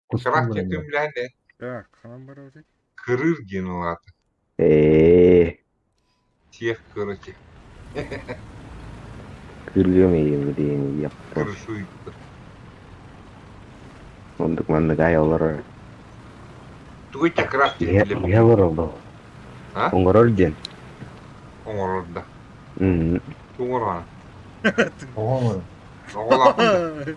Кустан Крафтик білем. тümlendi. Так, қанам бар өзі. Kırır genelati. Tiyek kırıcı. Кыргамайым дейін яппа. Kırışı uyuttur. Ондық мандық аялар. Tuğuça craft Я edilebilir. олды. Ha? Оңғырар ден. Oğur orada. М. Tuğur ona. Оңғыр. Oğul akıllı.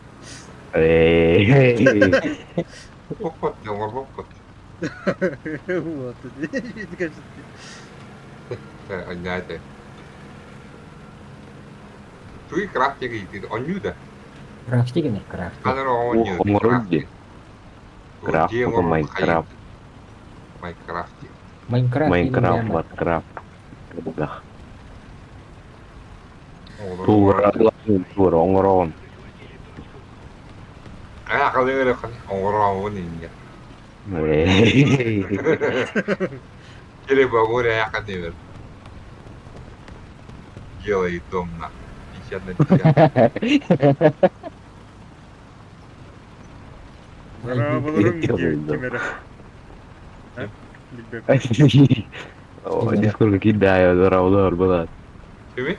Bokot ne var bokot. Вот, это, кажется, Anlaydı. Tuğu craft edilir. Onyu da. Крафт деген крафт. Kadar o onyu. Оңғырар ден. Крафт Diye bu var Майнкрафт. Minecraft. Майнкрафт, Ваткрафт. Бұғақ. Туғыр оңғырауын. Ayakkabı öyle kan. Oğur ağabey ninja. Kere bagor ayakkabı ver. Делай домна. Десят на десят. Arabaların kemeri. Bilmem. Дискорға келді аяулар аулар болады. Kimi?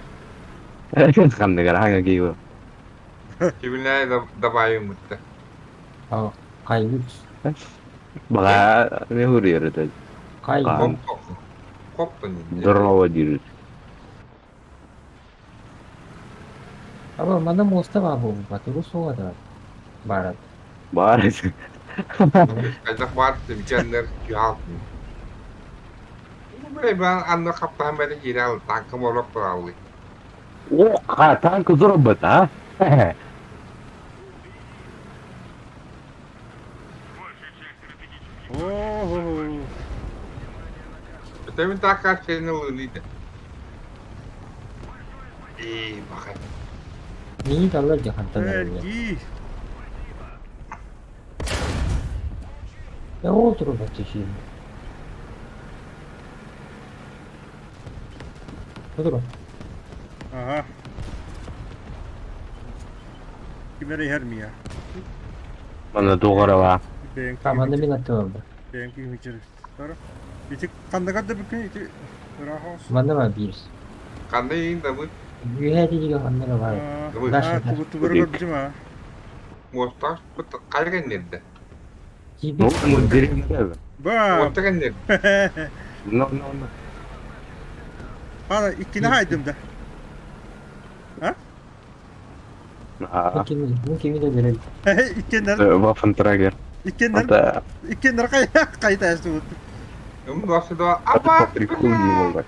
Қандай қараңа кейбі. Kiminle dabayım mutlu. Kaymış. Баға не көрер еді. Kaymış. Koptu ninja. Дұрауа дейір. Ama mana Mustafa bu baturu soğuk da. Barat. Бар. Kaydak var mükemmel ki altın. Böyle ben anla kaptan beni geri al. Tankım olarak da aldı. О, танк зробит, а? Ого. Demin takar senin ılıydı. Bakın. Neyi kalır jahantan ya. Vergi. Ya oturup atışıyım. Otur. Aha. Kemeri her mi ya? Mana доғара ба. Tamam da bir atı oldu. Benimki hücre. Sonra. İçi kanda kanda bir gün içi. Rahat. Bana var bir. Kanda yiyin de bu. Gühedi juga kanlara var. Ha, kubutu böyle bir şey mi? Muhtaç. Bu kaygan nerede? Gibi. Ну, мы берем тебе. Bak. Muhtaç nerede? Ну. Hala ikini haydım da. А, Mungkin de verelim. İkenler. Waffentrager. İkenler. Это İkenler kayıt açtı. Ama nasıl da по ama приколу не могу.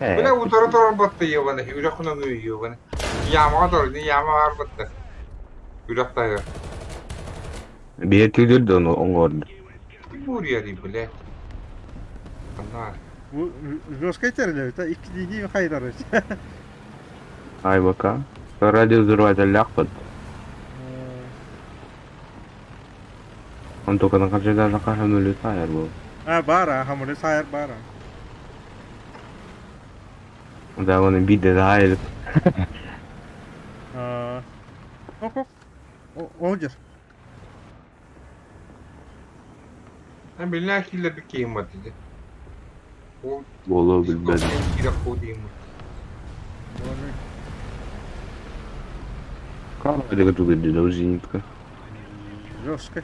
böyle utora battı ya bana. Yürekuna mı yiyor bana? Yağma doğru ne yağma var battı. Yürekta ya. Бетүлдер да оңғырды. Bu yeri bile. Bunlar. Bu Roskay terler. Ta ikini kayıt arası. Ай, бака. Радиовзрыватель лақпыд. Он только на қанша жаққа улетает был. Ha bara. Hamurda sayar bara. Да, оны биді де айылып. Ok. Olacak. Ben billah kille bir kıyım dedi. O Болу білбеді. Kira kodayım. Қалай деп түгелді де өзініткі. Roskay.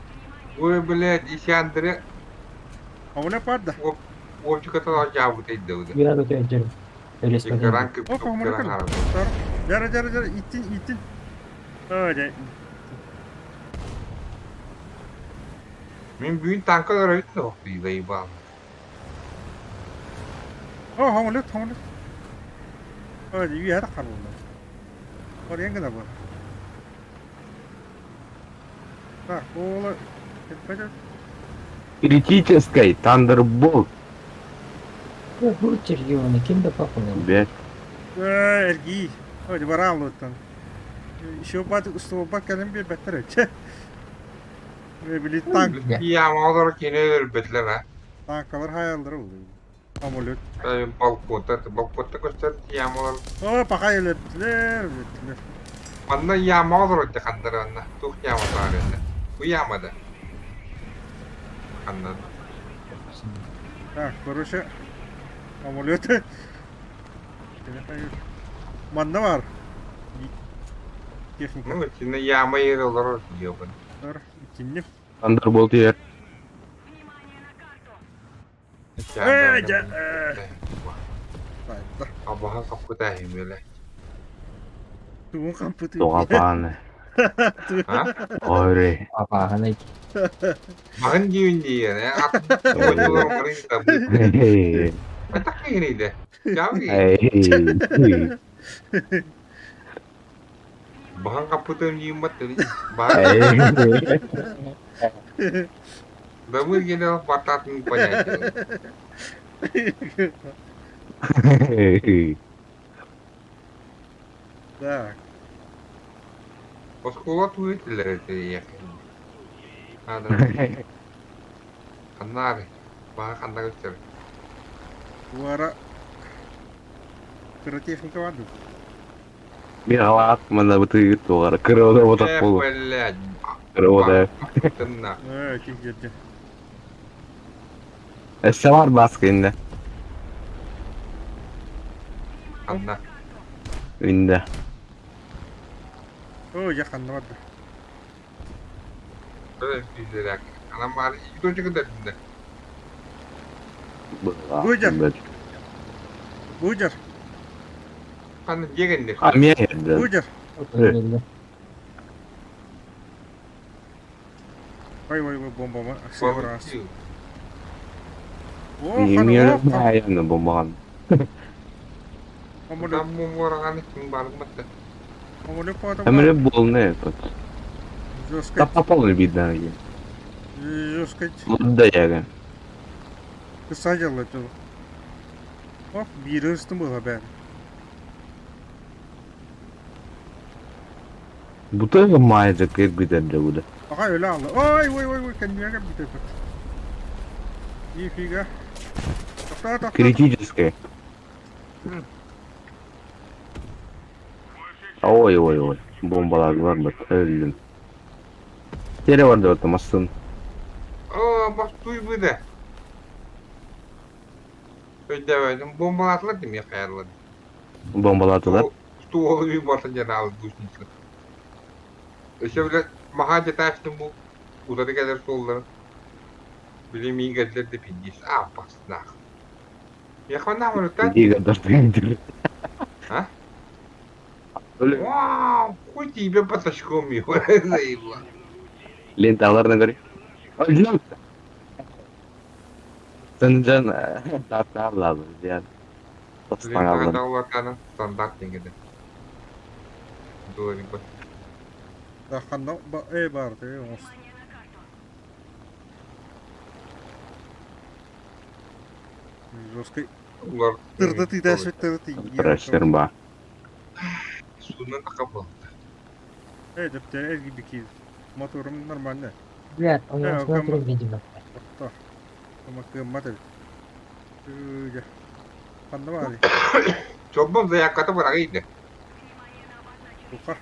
Ой, блядь, isyanları Hamurda parda. o çikolata acaba değil de. Biraz öte öncelim. Öyle Yıkaran istedim. kıp Ok hamurda yıkaran kal. araba. Sonra. Jara itin. Öyle. Min büyük tankalar öyle yok diyeyim bana. hamurda. Öyle bir yere kaldı. Oraya kadar bu. Так, ола. Критической Thunderbolt. Bu çirgiyorunu kim de bakmıyor. Бять. Ergi. Öyle var anlatan. Şu bat usta bak kalem bir beter et. Ve bir tank Yağma olarak yine öyle betleme. tankalar hayalleri oluyor. Amulet. Balkonda göster yağma olarak. Oh pakaylar. Bana yağma olarak da kandır anla. Çok yağma var ende. Bu yağmada. Anladım. Так, короче, самолеты. Manda var. Техника. Ну, içinde yağma yeri olarak diyor bunu. Var. İkinci. Thunderbolt yer. Hayda. Abaha kapı dahi böyle. Tuğun kampı Doğa pahalı. Ha? Oyre. Apa-apa na Bakın düğün diye ne? At. Oynuyorum burayı da. Hey. Atak yeniydi. Cevap iyi. Hey. Bakın kapıdan yiyin batırı. Bakın. Hey. Damır gene batatın panyacı. Hey. Так. Oskova tuğetiler diye. Hadi. Kanlar. Bakın kanlar göster. Bu ara pyrotehnika vardı. Bir hava atmadı bu tüy doğru. Kırıldı o da bolu. Böyle. Kırıldı. Tınla. Evet, kim geldi? Esse var baskında. Kanlar. Ünde. O yakında vardı. Böyle bir güzel. Anam bari iki çocuk ödedinde. Buyur. Buyur. Kanlar yegendir. Amiye geldi. Buyur. Öyle. Vay bomba mı? Severans. Oh, Yemin kan ederim ayağını bombalan. Kamu Ben bu moranı kim barınmadı. lihat apa? Emre bol ne yapıyor? Жестко. Tapapalını bir daha gel. Жестко. Burada yani. Посадил это. О, бирюстым был haber. Bu da mayacak bir de bu da. Ага, öyle aldı. Ay, kendime gel bir tepe. İyi figa. Tak. Критическое. Ой. Bombalar var bak öldüm. Yere vardı ortamasın. Aa bak duy bu da. Öyle verdim. Bombalatladım ya kayarladım. Bombaladılar. Tuğolu bir basınca da aldı duşun. İşte böyle mahalle taştım bu. Uzadı gelir solların. Bileyim iyi geldiler de pindis. Ah basnak. Ya kanda mı lütfen? İyi kadar değildir. Ha? Öyle Wow, хуй тебе поташком его заебла. lentalarına göre. Öldüm. Sıncan tatlı lazım yani. Tostan Лентага aldım. Даллакана стандарт деңгейде. Доллар бak. Даханда барdı. Жестко. Ular Тырды тырды. Arkadaşlarım bak. Sudan da kapalı. Evet, el gibi ki. Motorum нормально. Lihat, oh Ya, yang kamu- semua turun di jembatan. Otta. Ama kıymat el. Öyle. Kanda var ya. Çoban zayakata bırakıydı. Buka.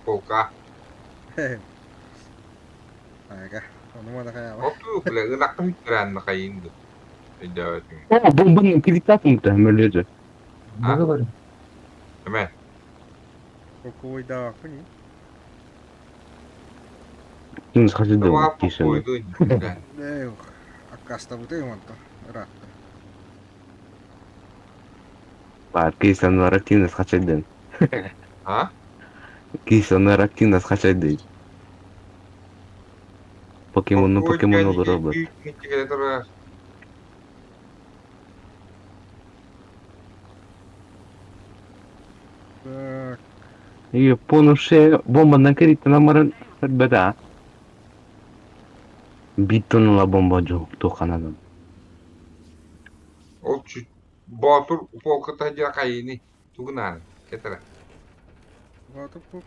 Polka. Aga. Onu mana kayak apa? Otu bile ınaktım hikren nakayındı. Evet. Ama bombanın kilitli atmıştı hemen. Ha? Baru baru. Hemen. Kokoy da apa nih? Şimdi kaçırdı Ama bu bu kişinin. koydu hikren. Akasta bu tuh mantap. Erat. Bak insanlar активно kaçırdı. Ha? İnsanlar активно kaçırdı. Pokemon olur abi. Hikren durar. Так. И понял, что бомба накрыта на маран беда. Битонла бомба жоқ тоқанадан. O Batur polka tajira kayını. Tugunan. Ketara. Вот это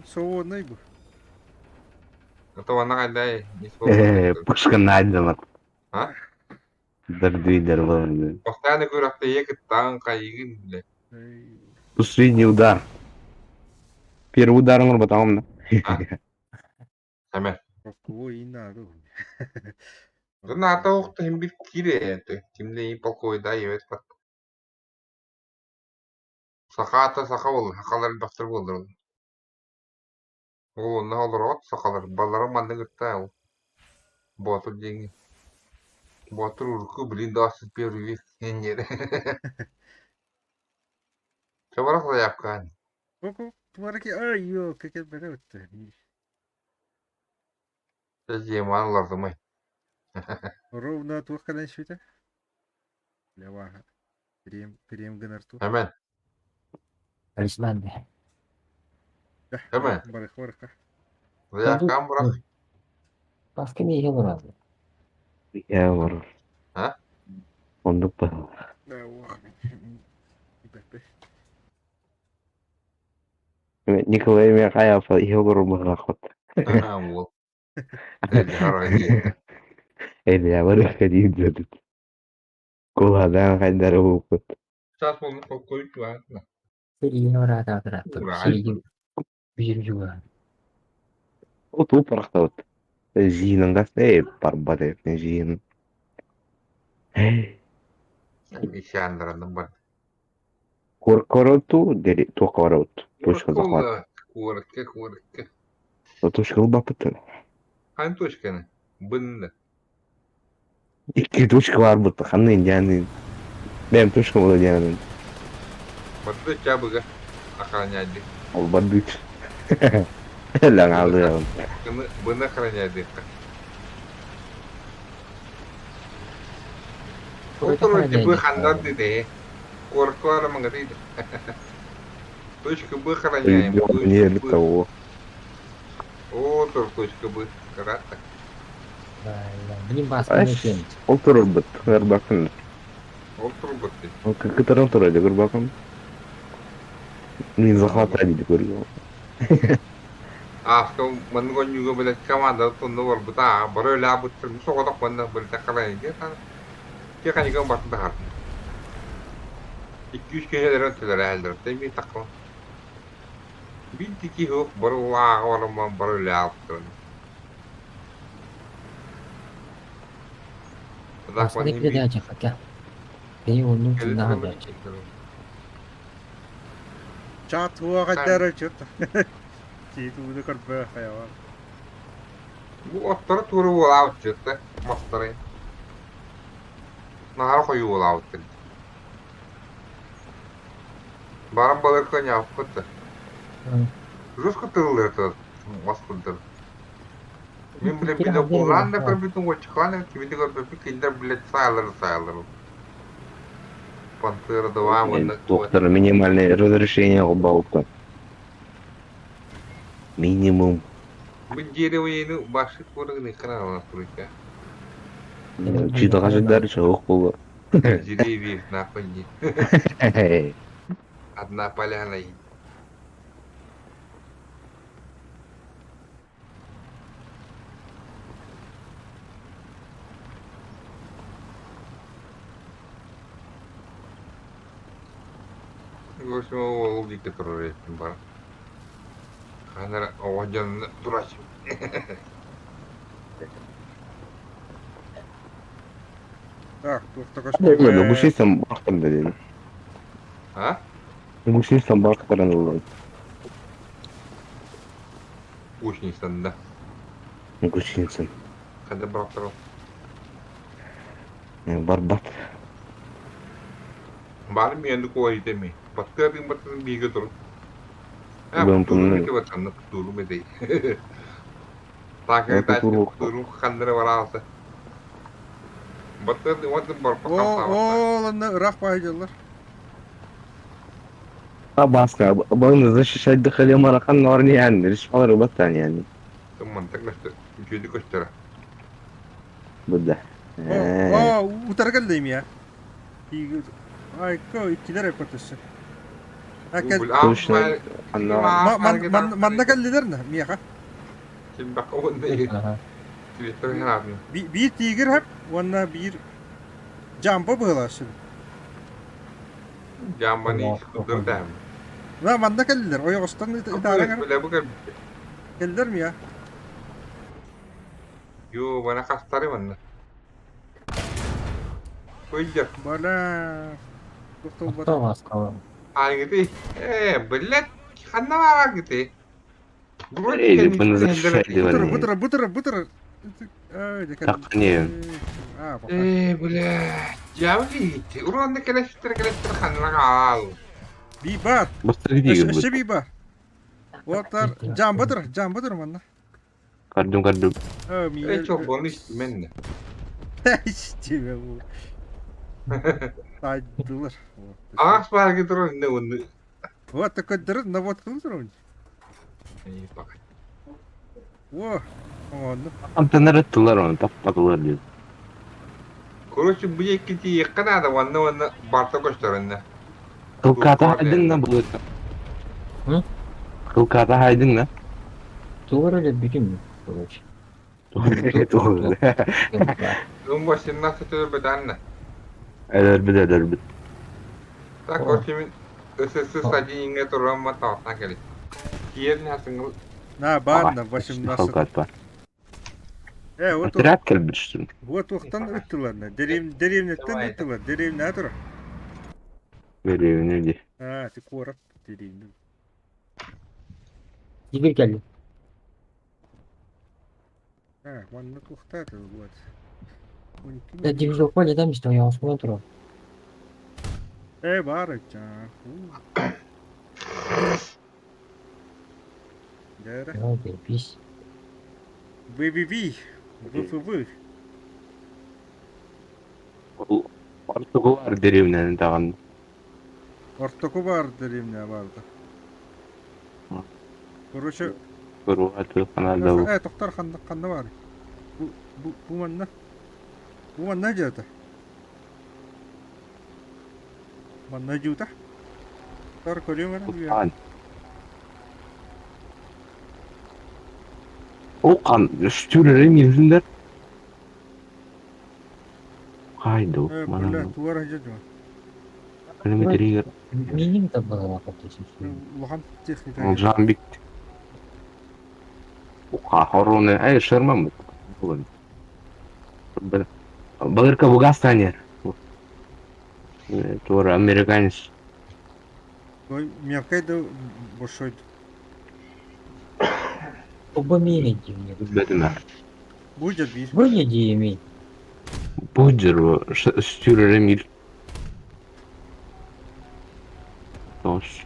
свободный бы. Atau anak ada ya. Пушка найдена. Ha? Дардвидер вылазит. Постоянно говорю, что я там кайын, бля. Тут средний удар. Первый удар он потом. Hemen. Kokku innaadu. Sonra hatta okta hem bir kire. Şimdi iyi polkoyu da evet bak. Sakata saka olur. Hakalar baktır olur. O ne olur ot sakalar. Ballara manda gıtta o. Botur jengi. Botur urku bilin dasız bir rivi. Yenyere. Çabarak da yapkan. Kokku tuvaraki ay yo keke bere öttü. Siz yeman olardı mı? Ровно тух kalan şöyle. Lewa. Priem gınar tu. Hemen. Harus bande. Hemen. Barık. Yapkan bırak. Pasti nih yang berapa? Ya var. Ha? Onduk ba. Lewa. Ibepe. Николай меня кая фа ihe guru mahakot. Bu. Dedi harayı. Ele ya var ya dedi. Kuladan kadar hukuk. Saat bunu polkoyu var. Jadi orang rata-rata. Udah, Sih bir juga. O tu parakta. Jinin gas barbade jinin. İşendirandım ben. Korkorotu dedi to korot. Точка захват. Курка. Точка бапыты. Hangi точка? Bunda. İki точка var bu. Kanın yani. Benim точка oldu yani. Bunda çabuk. Akalanya adı. O bandıç. Lan aldı ya. Bunda akalanya adı. Otur bu handar dedi. Korku var mı dedi. Точка bu akalanya. Нет того. Otur точка bu. Karata. Ini bahas Аш, mungkin. oturur bit. Ver bakın. Otur bu. O kıtırın turacak gör bakın. Min захвата dedi görüyor. Ah, kau menunggu juga boleh kamar tu nomor buta. Baru lah buta. Musuh kau tak pernah boleh tak kalah dia kan. Dia kan juga empat tahun. 200 kere de röntgenler eldir. Demi takma. Bir tiki hok baru wah orang baru lihat. Aslında bir de acak ya. Beni onun için daha gerçek. Chat huwa kadar çöt. Çiğ tu da karbe hayvan. Bu otları turu walaut çıktı. Masteri. Nahar koyu walaut. Barang balık kan yaptı. Terus ketulur tuh. Maskuldur. Min bile bir de kullan da bir bütün o çıkan ki bir de bir kinder bile sayılır. Pantera devamında. Доктор, минимальное разрешение балка. Минимум. Menjadi ini basit kurang nih kenal Afrika. Чита каждый чего было. Jadi bir kenapa ini? Adna paling lain. Gue semua mau di keterusan barang. Karena wajan durasi. Так, тух також Ну, гусистам бахтам dedi. Ha? Гусистам бахтаран oldu. Uç Nisan'da. Гусистам. Kada bıraktırım. Барбат. Bari mi yandı koy demi. Batın bir götürün. Ben Ben bunu- bunu batın turu mu değil. Takip et turu kandıra var alsa. Batın wadın barpa kapsa. Oğlan Irak baycılar. Баска, bunu защищать дыхали марахан норни yani. Ришпалар баттан yani. Mantık nasıl? Üçüncü gösteri. Bunda. Utar geldiyim ya. Ay ko ikiler yapatısın. Akal Точно. Она... manna geldiler ne miyaka? Şimdi bak o ne? Aha. Twitter'ın abi. Bir tiger hep wanna bir jumpa bağlasın. Jamani skuter dem. Na manna geldiler. O yokuştan idare Böyle bu kadar. geldiler mi ya? Yo, bana kastarım anla. Koyacak. Bala. Tuhtun bat. Tamam az kaldı. Hangi Billet. Kanna var gitti. Buraya Nereye kendisi gitmenize kendileri- şey diyor. Bıtır. Öyle kadar. Tak, niye? Bak. Billet. Jauh gitti. Ulan da keleştir kanna kal. Bir bat. Bastır gidiyor Aşı bu. bir bat. Otar. Cam bıtır manna. Kardım. Çok bunu istedim de. İşte be bu. Saydılar. Ağaç var gidiyor ne onu. Вот такой дыры на вот кылдыр. İyi bak. О, он. Antenler attılar onu. Tapmadılar diyor. Короче, bu iki yakın ada wanna barta gösterenler. Kılkata haydın lan bu. Hı? Kılkata haydın lan. Doğru öyle birim mi? Doğru. Doğru. Onun başında nasıl tövbe ne? Eder bir. Tak Oh. o kimin ısısı sadece inge duran mı tavsan gelir. Kiyerin hasın На, банда, başım nasıl? Kılkat var. Вот Trap kelmişsin. вот уктан ыттыларна. Деревнеттен ыттылар. Деревня атыр. Veriyor ne diye. А, ты корап деревня. Gibir geldi. А, ванна тухтаты вот. Ya cibir yok var ya demiştim ya. Osman Turo. Бар это. Дера. Ya bir pis. ВВВ. ВФВ. Artık var derevnenin dağında. Ортоку бар деревня барды. Короче, Kuru atı kanalda bu. тоқтар қанда бар. Bu манна. Bu манна жата. Манна жута. Тар колемер. Kan. O kan üstülerin yüzünden. Haydi o. Бля, Bana туара жата. kilometreyi gör. Benim de bana bakıyorsun. Лохан техника. Olacağım bitti. O kahoronu ay şırma mı? Ulan. Bagırka bu gastanya. Doğru Amerikanız. Ой, мелкой да большой. Oba mi yediğimi. Üzmedim. Будет бить. Bu yediğimi. Budur o. Üstülerin il. Dost.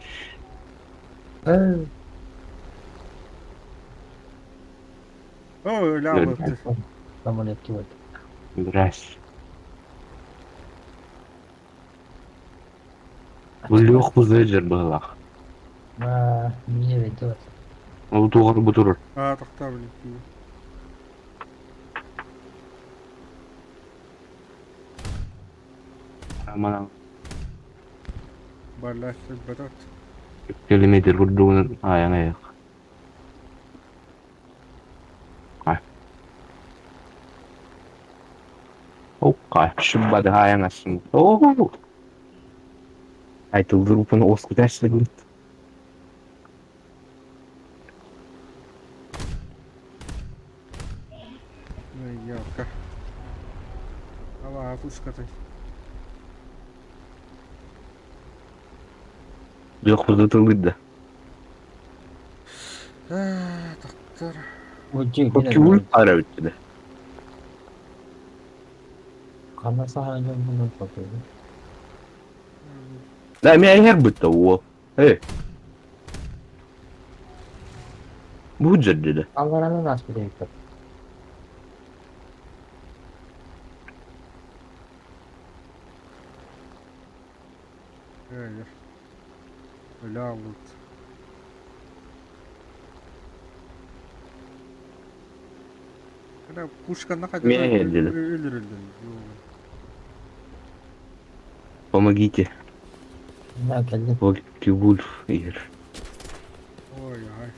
О, ляма ты. Tamam etti var. Biraz. Bu yok bu zecir bağlak. Ma, niye verdi var. O doğru bu durur. А, тохта, блин. Aman Балаш, батат. kilometre vurduğunun ayağına yak. Ay. O kaçmadı ayağına aslında. Oo. Ay tıldır bunu oskutaşla git. Ой, ялка. Ала, пушка-то. Yok bu tutuldu. Тоқтар. Bu cik Bu kivul ara bitti de. Kanasa hangi bunu bakıyor. La mi her bitti o. Hey. Bu caddede. Allah'ın nasıl bir şey. Ой, ля, вот. Когда пушка находится. Медленно. Помогите. Ben geldim. O kivul yer. Ой, ай.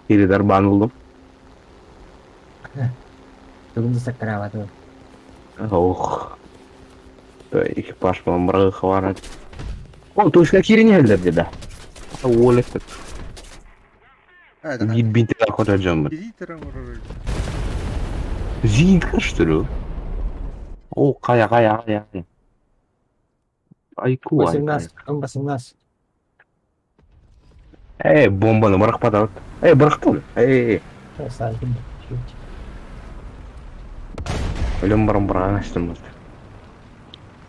Biri darban buldum. Turun sakarawa tuh. Oh. Ekipaj bilan bir xabar. O to'shga kiringlar dedi. O'lib. Hadi hadi. Bintilar ko'tarjanman. Gidi terang oraya. Ziyintka что ли? O kaya. Ayku ay. 18, om 18. Bombani bırak patat. Bırak ol. Saya sakin. Shoot. Ölüm barın açtım.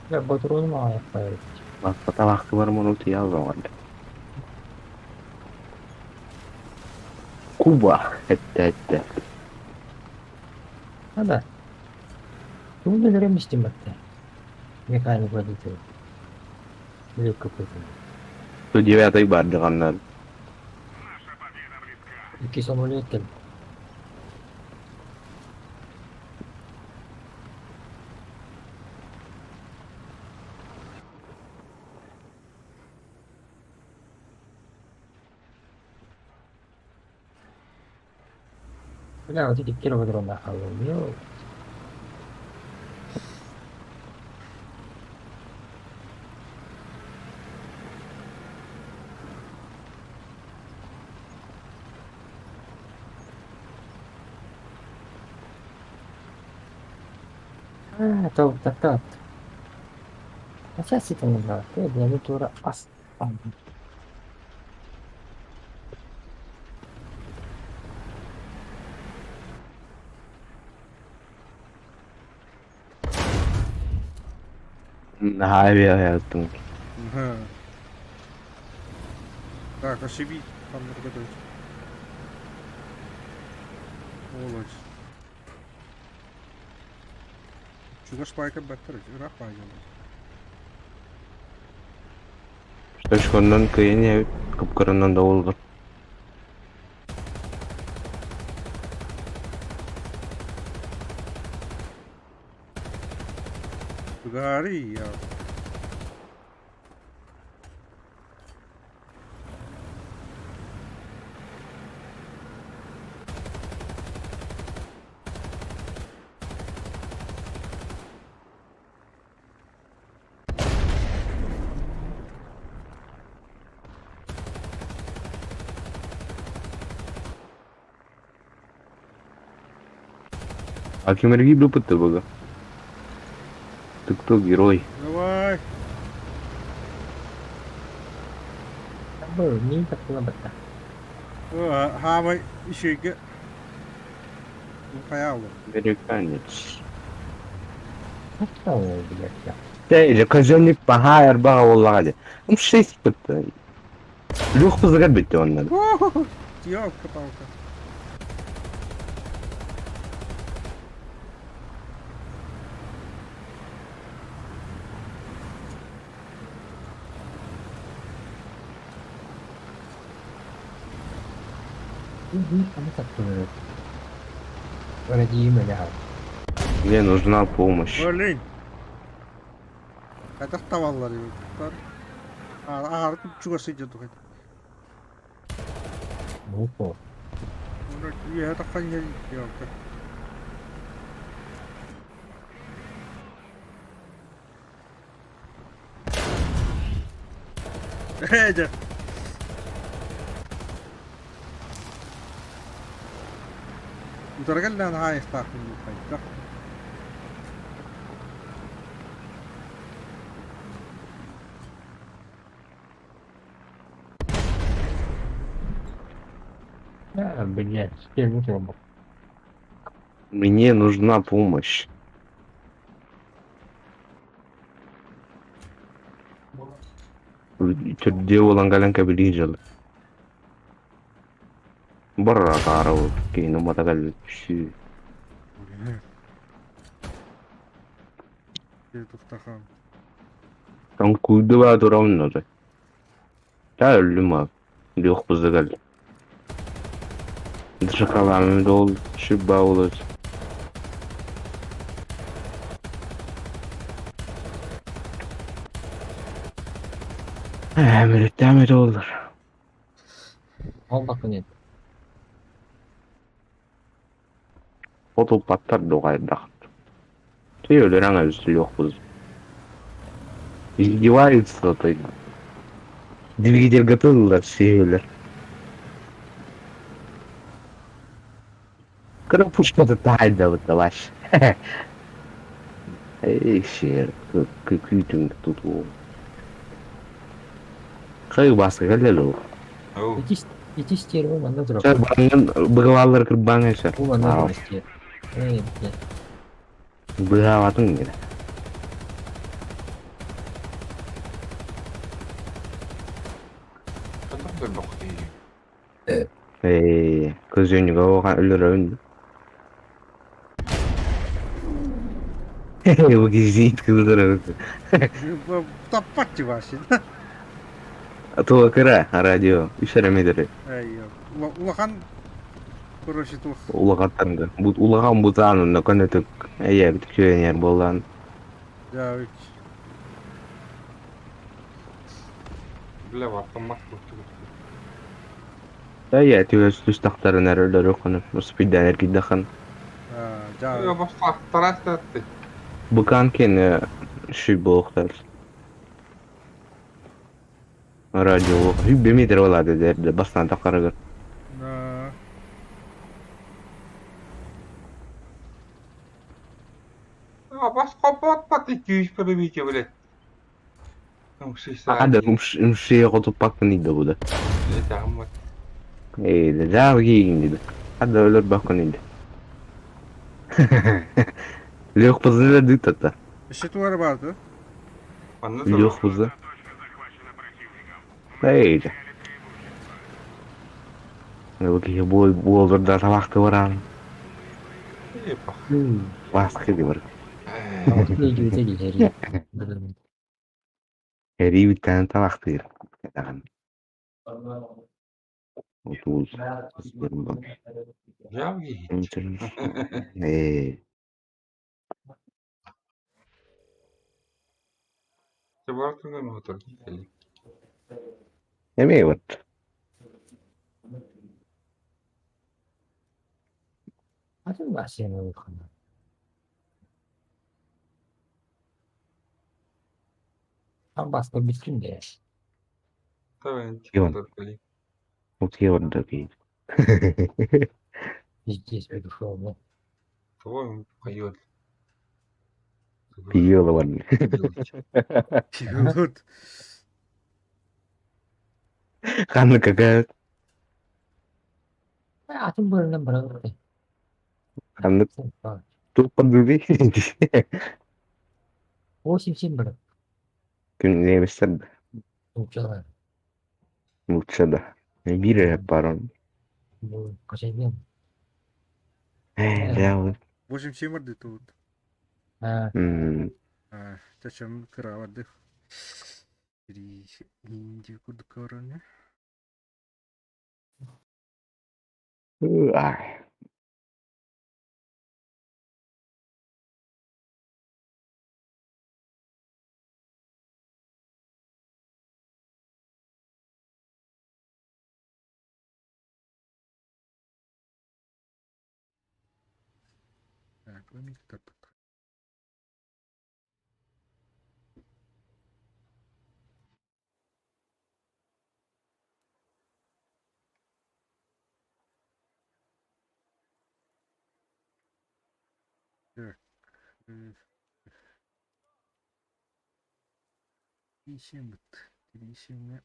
Ya boturunu mu ayak bayar? Bak pata vakti var mı unutu yazdım var. Kuba. Ette. Ada. Tunggu dari mesti mati. Mekanik buat itu. Beli keputusan. Tuh девятый бар dengan Iki sama lihat kan. Udah, nanti dikira betul bakal yuk. Tahu tetap. Masa sih kamu nggak? Dia itu pas. Hayır yaptım. Ага. Так, ошибись. Там готовить. Молодец. Чуга спайка баттер. Рах пaylaşıyor. Toshkondan keyin ya Kıpkırından da oldu. Gari ya. Акимерги блюпыты бага. Ты кто герой? Давай. Ini tak pula betah. Hava işe Каялы. Американец. Tahu dia siap. Тейже, казённик пахайр бага оллагади. 6 пытты. Люх пызыгат битти оннады. Ёлка-палка. Ini kamu tak pula. Ради меня. Мне нужна помощь. Блин. Это tavallar yok. Ağır çugası gidiyordu. Муфо. Ya da kan yok. Hadi. Udargal lan ha istaqim. Ya, блядь, теперь не треба. Мне нужна помощь. Где улангаланка билижал. Барра карау, кейну матагал ши. Это втахан. Там куйдыва дурамнады. Я ölüm abi. Yok buzda geldi. Dışı kalanı da ol, şu bağ olur. Emret olur. Al bakın et. Fotoğraflar da kaydak. Şeyler ana üstü yok bu. Издеваются, то есть. Двигатель готовил şeyler. Крапушка-то тайда вот ваш. Эй, шер, kütün tutu. Kayı bası gelelo. Ау. Итистер, bu manda durup. Sen bıgıvalar kırban yaşar. Bu manda durup istiyor. Evet. Bıgıvatın yine. Kadar da bak iyi. Kız yönüge okan ölür öldü. Bu gizli kızdır öldü. Tapacı var şimdi. Tuğa kıra radyo. Üşeremedir. Eyyo. Ulakan Kuruşit ulak. Ulağattan bu ulağan bu tanrında konetik. Eğer bir tüküren yer bolan. Ya üç. Bile var. Tamam. Eğer tüyes düz taktarın erler okunup. Spidden erki dakın. Ja. Ya başka taraf da attı. Bu kanken şu boğuklar. Radyo hübbe midir oladı derdi. Bastan takarıgır. Ya başka patlat 200 para bir bile. Tamam şey Ada sadece. umşeye kutup bakın idi bu da. Ne tamam. De daha giyin dedi. Hadi ölür bakın idi. Lök bızı verdik tata. Eşit var vardı. Anladın mı? Lök bızı. Neydi? Bu olur da tabakta var abi. İyi bak. Baskı di var. Ne gibi değil heri. Heri bir tane tabakta yer. Otuz. Bak. Ya iyi. Sebahattin mi oturdu? Yemeği var. Açın bahsediyor bu konu. Tam baskı bitkin de. Tabii Yok. çıktı. Otuz var da değil. Hiç bir şey oldu. Tamam. Hayır. Bir yıl var. Piyot. Kanlı kaka. Açın bölümden bırakır. Kanlı tupan dubi. O simsim bırak. Gün ne besler. Uçalar. Mucha da. Bir yaparım. Bu kaçayım. Ya. 8 şey vardı тут. Ha. Çaçam kıra vardı. Biri indi kurduk oranı. Ay. Ha, bu ne kitap? Evet. İşim bitti. İşim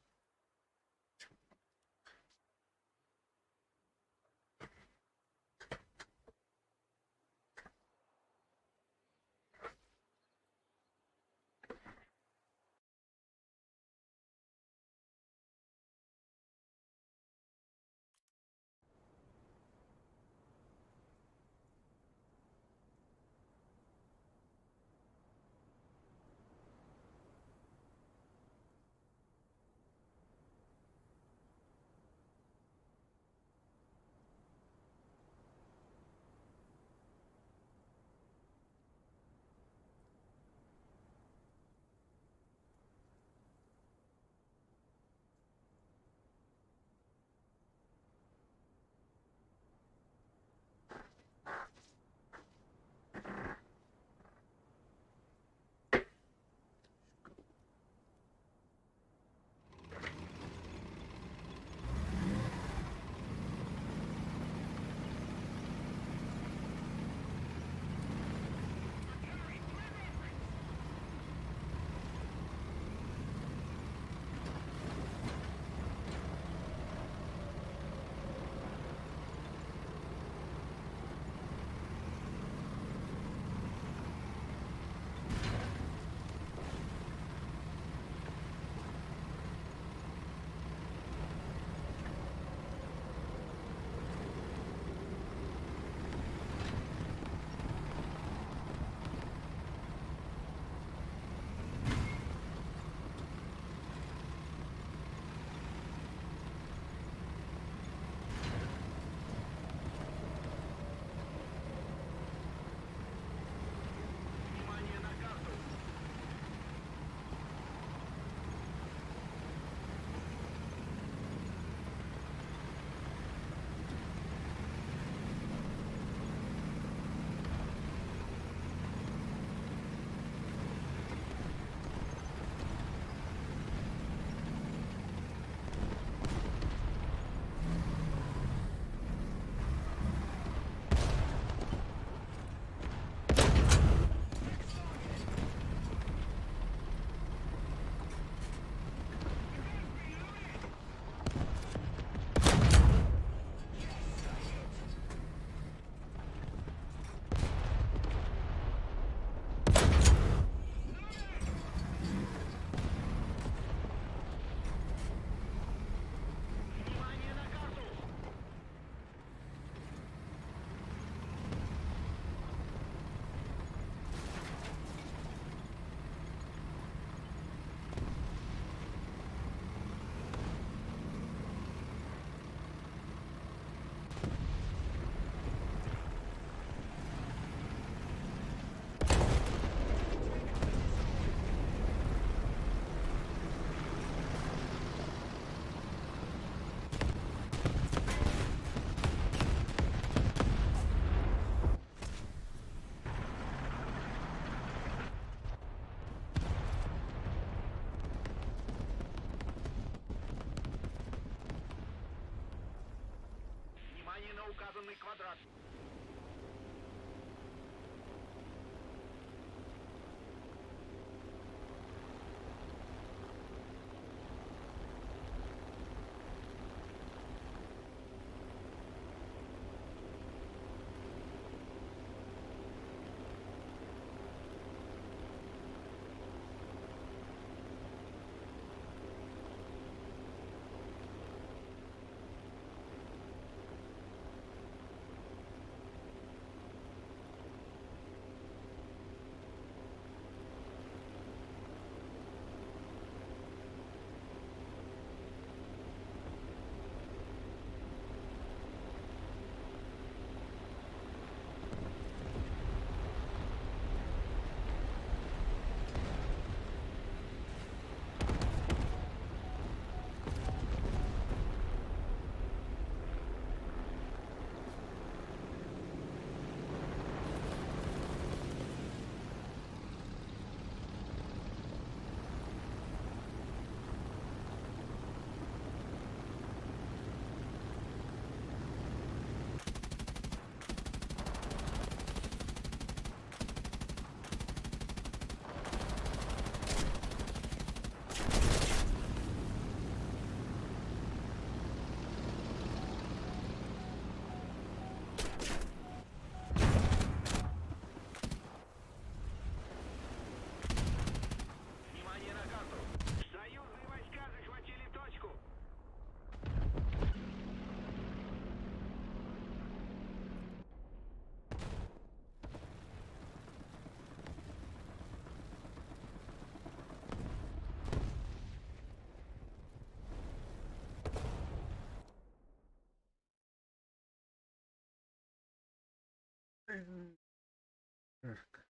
Так.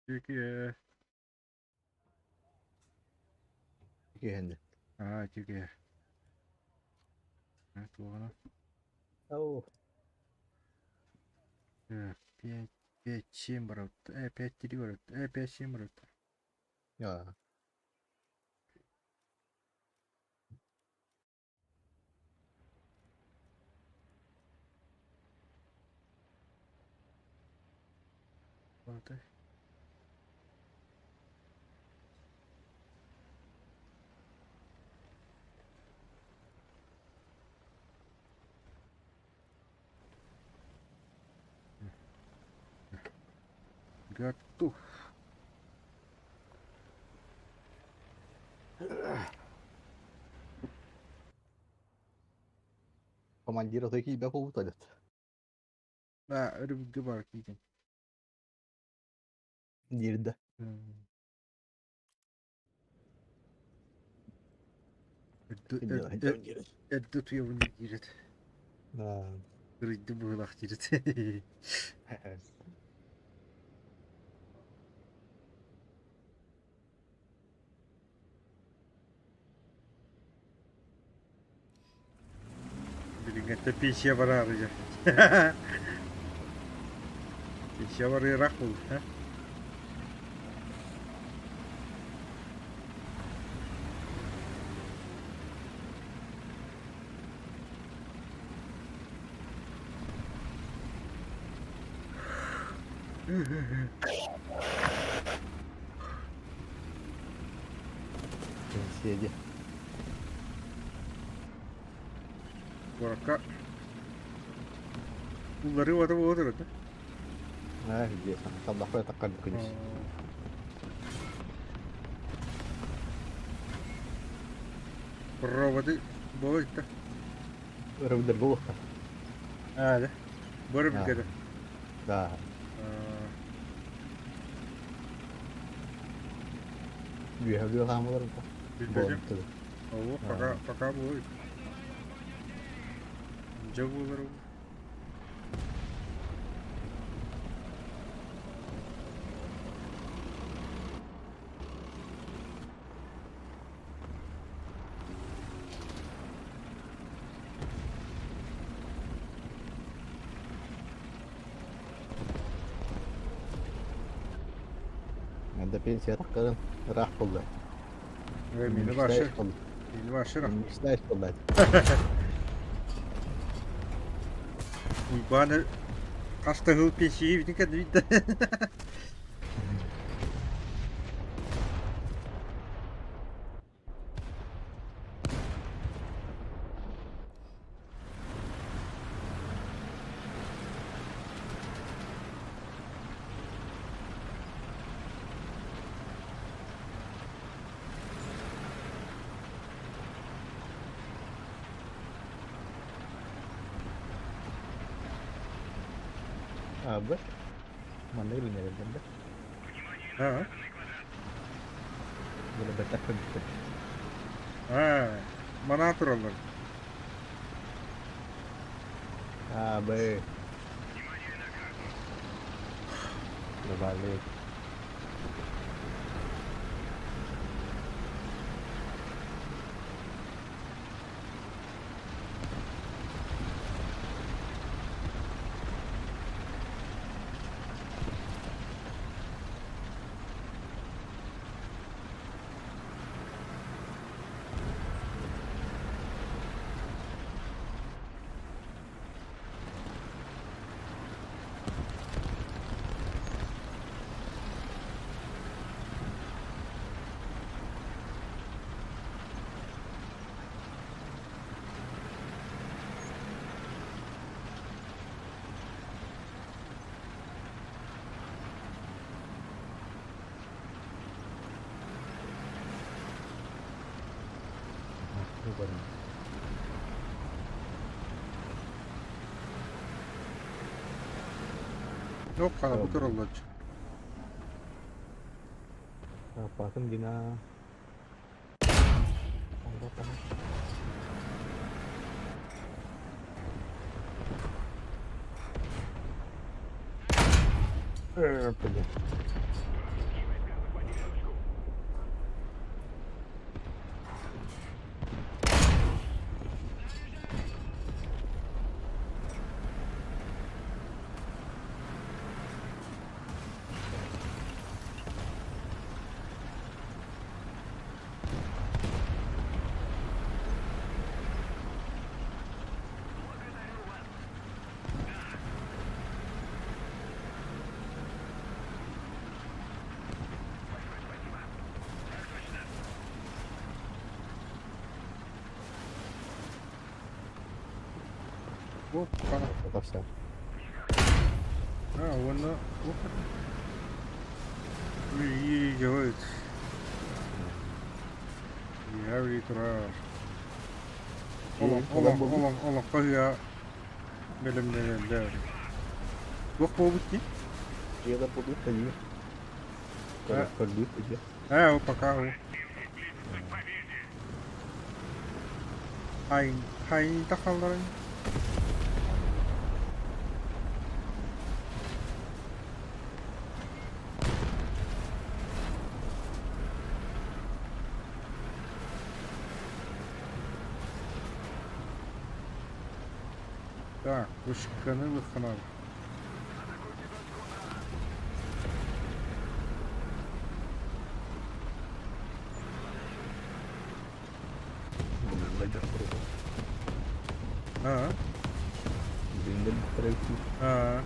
Тюке. Geldi. А, тюке. Это ладно. Ау. Так, 5, 5, 7 брат. 5, 3 брат. 5, 7 брат. Ya. Вот. Готов. Командир отойти тебя поуталит. Да, рыбки барки. Girdi. Gidiyor. Это ты его не держит. Ha. Рыды было держит. Блин, это пища вара рыжа. Пища вары рахул, а? Сиди. Бака. Bunları var mı olur da? Ha, где-то. Там находит такая, конечно. Проводы. Boyutta. Рыбдер был. Hadi. Böyle bir Ha. kere. Да. Đưa tham olur mu? Bilmeyeceğim. Tabii. Oo, faka bu. Cavullar o. Hem de pensiye takılın. Rahat oldu. Ve mini başı. Mini başı. Müşteri oldu. Bana hasta hıl peşiyi bir dikkat bitti. Abi. Mana bilmiyorum ben de. Ha. Böyle betak bitti. Ha. Bana hatırlar. Abi. Berbalik. Bu benim. Yok kana bu kör oldu. Pasang di na. Pwede. Hop kana. Tapos na. Вона. İyi evet. Ya bir tırar. Oğlum kaya. Benim de. Bak bu bitti. Dia da produto ali. Cara, produto dia. O pra cá. Hay takalların. Так, вышканы канал. Belajar produto. А, Benda terus. а.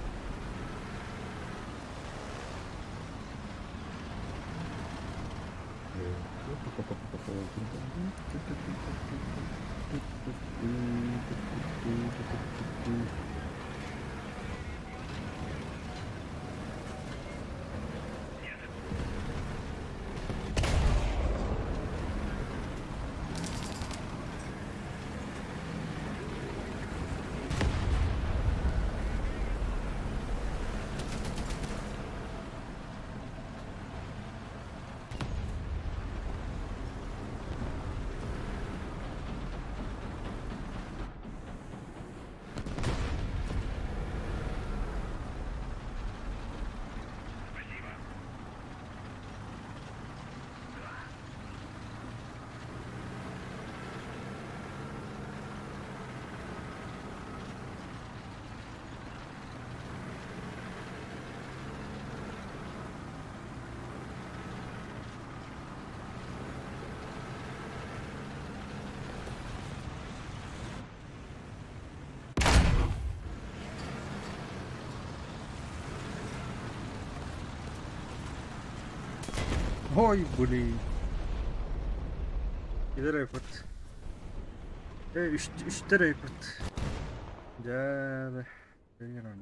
Ой, блин. Gider airport. Üstte airport. Gel. Gel lan.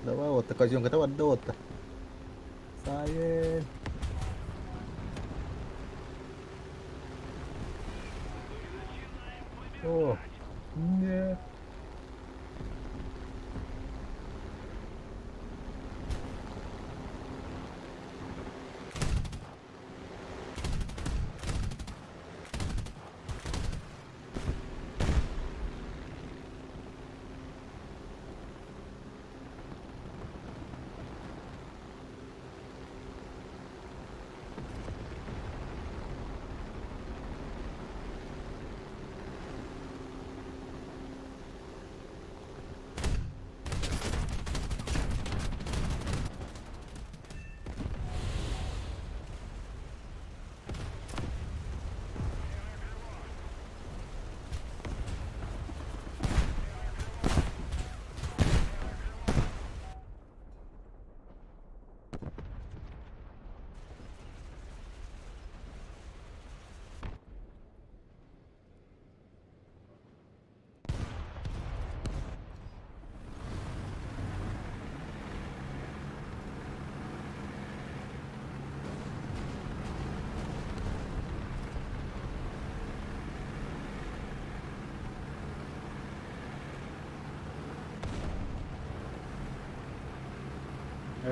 Давай, вот козёнка, давай, да вот. Сае. О, нет.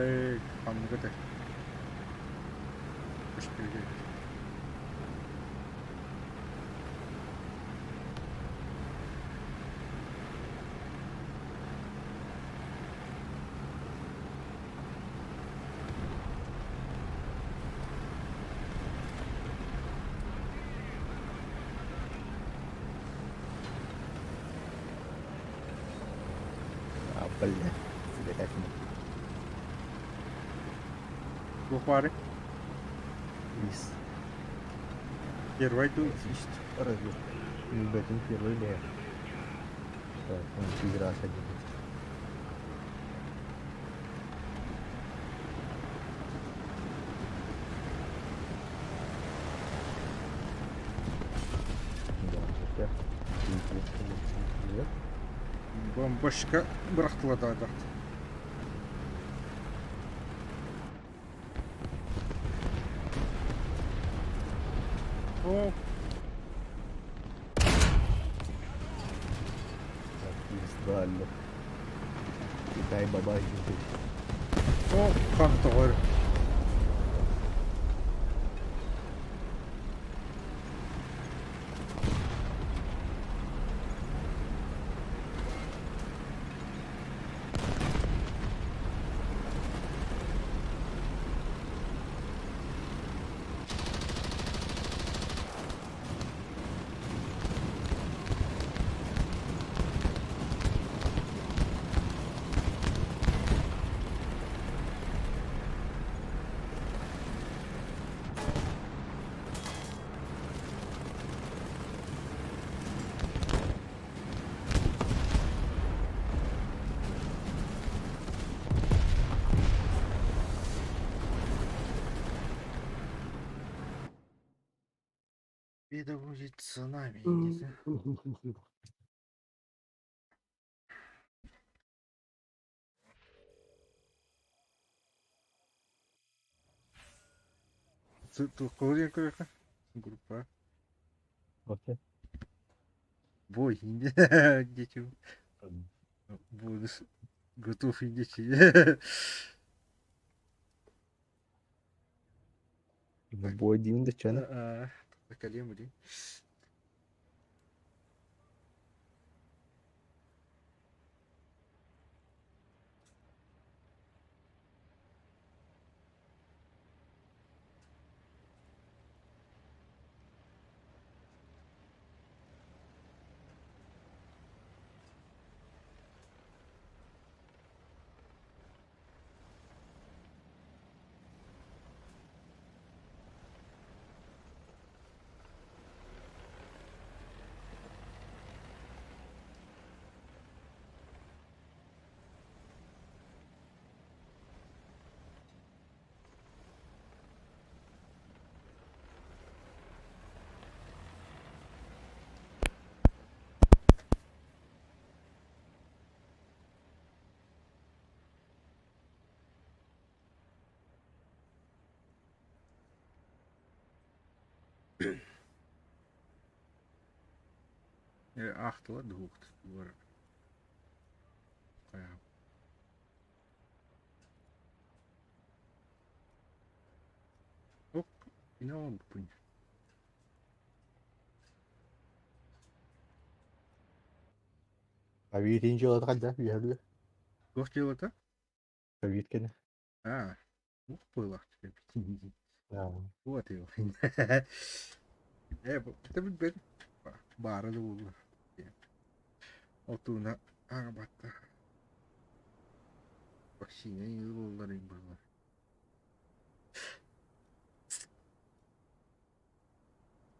Hamı kadar. Hoş geldin. Блядь, блядь. Бухари. Из Первый тут есть. разве. Бэтин первый лев. Так, он игра один. Да, это. Нет. Бомбашка бıraktılar da. О, Пиздально. Китай бабай. о, kan doğru. Беда будет с нами. Тут колодец какая? Группа. Окей. Бой, дети. Будешь готов идти. Бой один да чё, Такалем, блин. Ахтла двухт. Оп, yine oldu bu. Проверить ничего тогда, верно? Yok yılda. Проверки. Ha. Bu pıla. Да. Bu atıyor. Bu tabii ben bağırdı bu. Otuğuna arabatta. Bak şimdi yıllarım burada.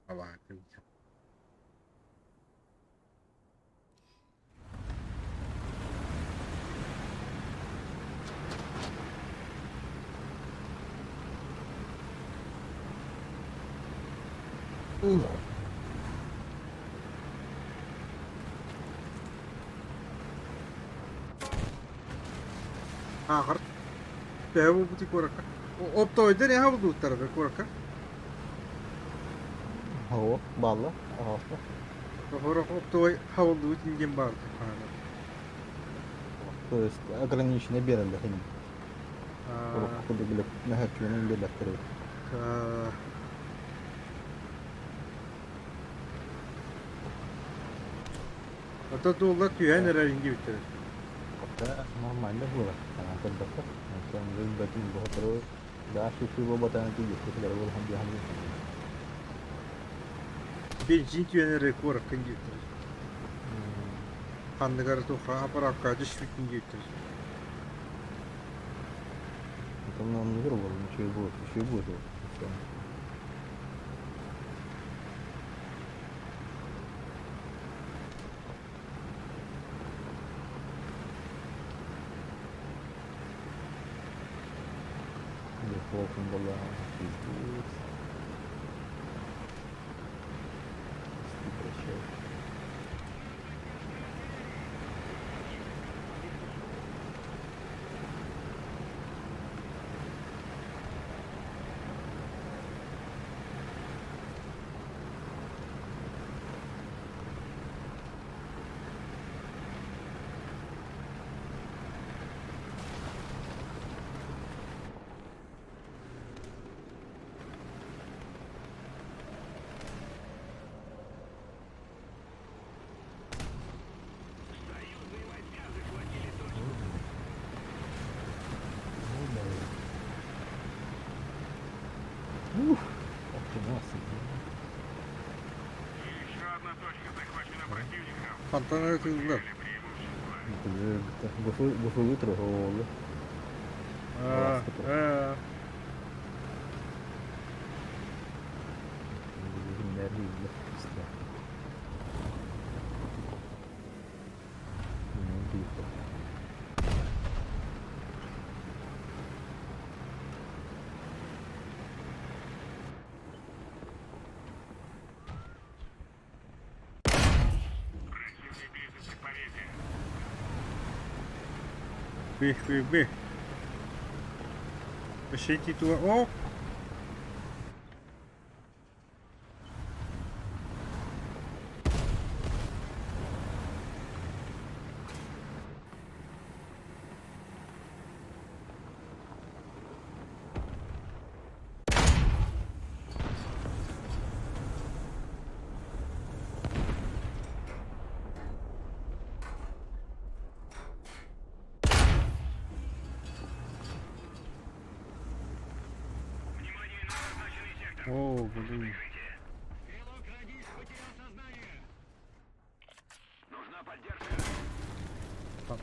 Allah akıllı. Ahır. Bu butik koraka. Optoyda ne havlu tarafı koraka. О, балла. Ага. Ahır optoy havlu tingen bardı. То есть ограниченный берем, да, Kudu bilip nähäkkimin belekleri. Ata tuğla tüyen ereğin gibi bitirir. Hatta normalde bu var. Sana terdapat. Macam batin bahut terus dah susu bobatan itu gitu segala boleh hamil. Benzin tüyen ereği korakın gibi bitirir. Kandıgarı tuğa apar akkacı şüktün gibi bitirir. Itu namanya itu boleh susu tu. Volkan bola itu. Kantanları tüyüldüler. Busu terus oleh. Hindari istilah. Gitu. Bih. Bir şey titu oh. О, блин. Так.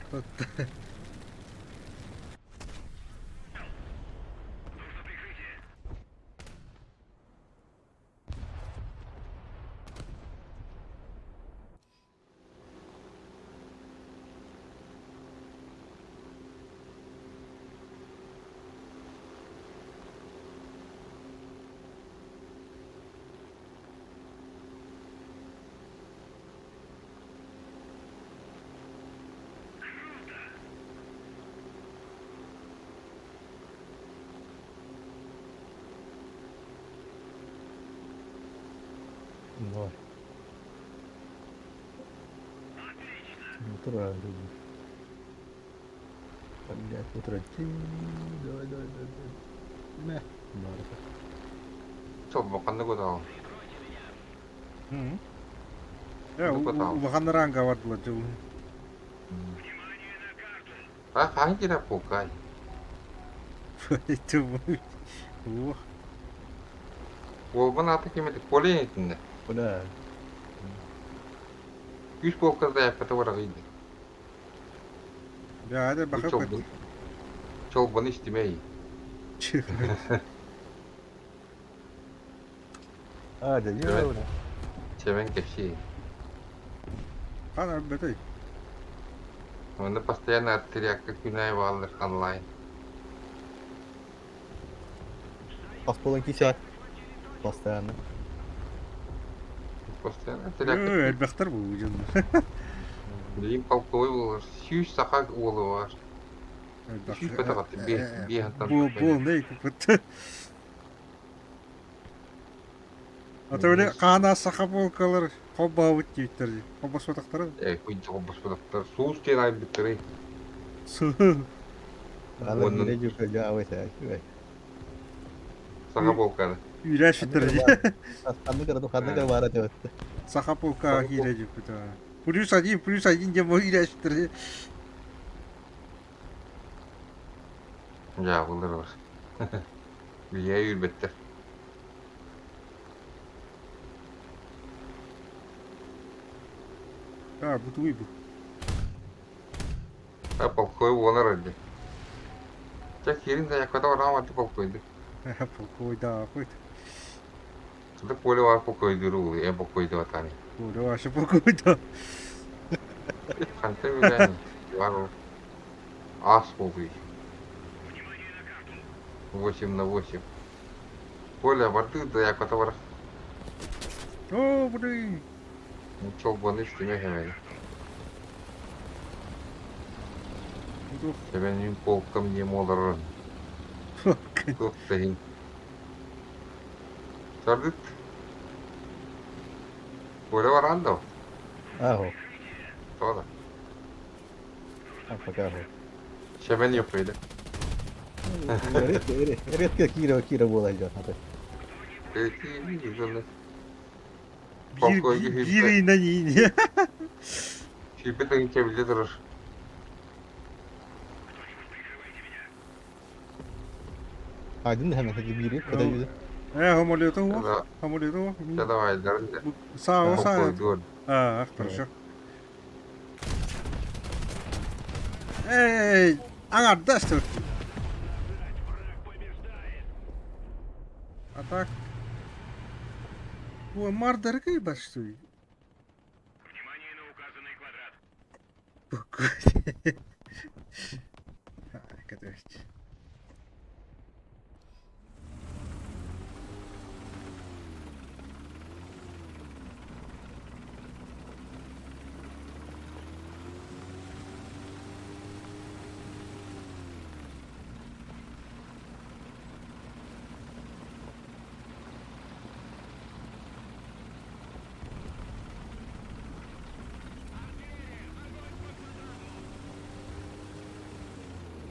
Вот. Натурально. Поднять утро. Давай. Мeh. Marka. Sobbaqanni ko'taw. Ya, bakan rangka vardılar çoğu. Ha, hangi ne pokay? Itu bu. Volkan atı kimedik. Kolye etinde. Udah. 100 pokada yapıtı var gıydı. Ya hadi bakalım. Çolbanı istemeyi. Ada Evet. juga udah. Çemen keşi. Kan betul. Onda постоянно оттеряка günay vardır online. Пасполон кисят. Постоянно. Постоянно Yo, оттеряка. elbette bu ucunda. Bileyim kalkoy olur. 200 saka oğlu var. 200 peta attı. Bir hantan. Bu ne kuput. Ata öyle kana saka bolkalar hobba avut gittir. Hobba sotakları. Kuyunca kombos bulaklar. Soğuz diye ayın bittiri. Alla Onun- hile juka jawa saya. Saka bolkanı. Üyleş bitirdi. Kandı kar barat evet. Saka polka Saka hile jupita. Plus aja jembo üyleş bitirdi. Ya bunlar var. Bir yere yürümetti. Ha bu bu. Ha polkoyu onlar öldü. Tek yerinde yakada var ama polkoydu. Ha polka da koydu. Tuda pole var polkoydu oluyor. En polkoydu vatani. Bu da aşı polka da. Kante bile var o. As polkoyu. 8 на 8. Поле варты да яката var. Oo bu da. Çok bana isteme hemen. Bu Benim polkam не молодым. da. Тут стоит. Сардык. Поле var anda. Aho. Sonra. Apa kah? Şemen yapıyordu. Red kira bola aja nanti. Peki güzel. Biri inden iyi. Şipetin içebilde durur. Aydın da hemen hadi biri kadar güzel. Hamoleo to. Да. Hamoleo to. Ya da vaylarında. Sağ o sağ. Polkoydu. А, хорошо. Эй, ага, да что? А так? О, мардер рыба, что ли? Внимание на указанный квадрат. Готовьте.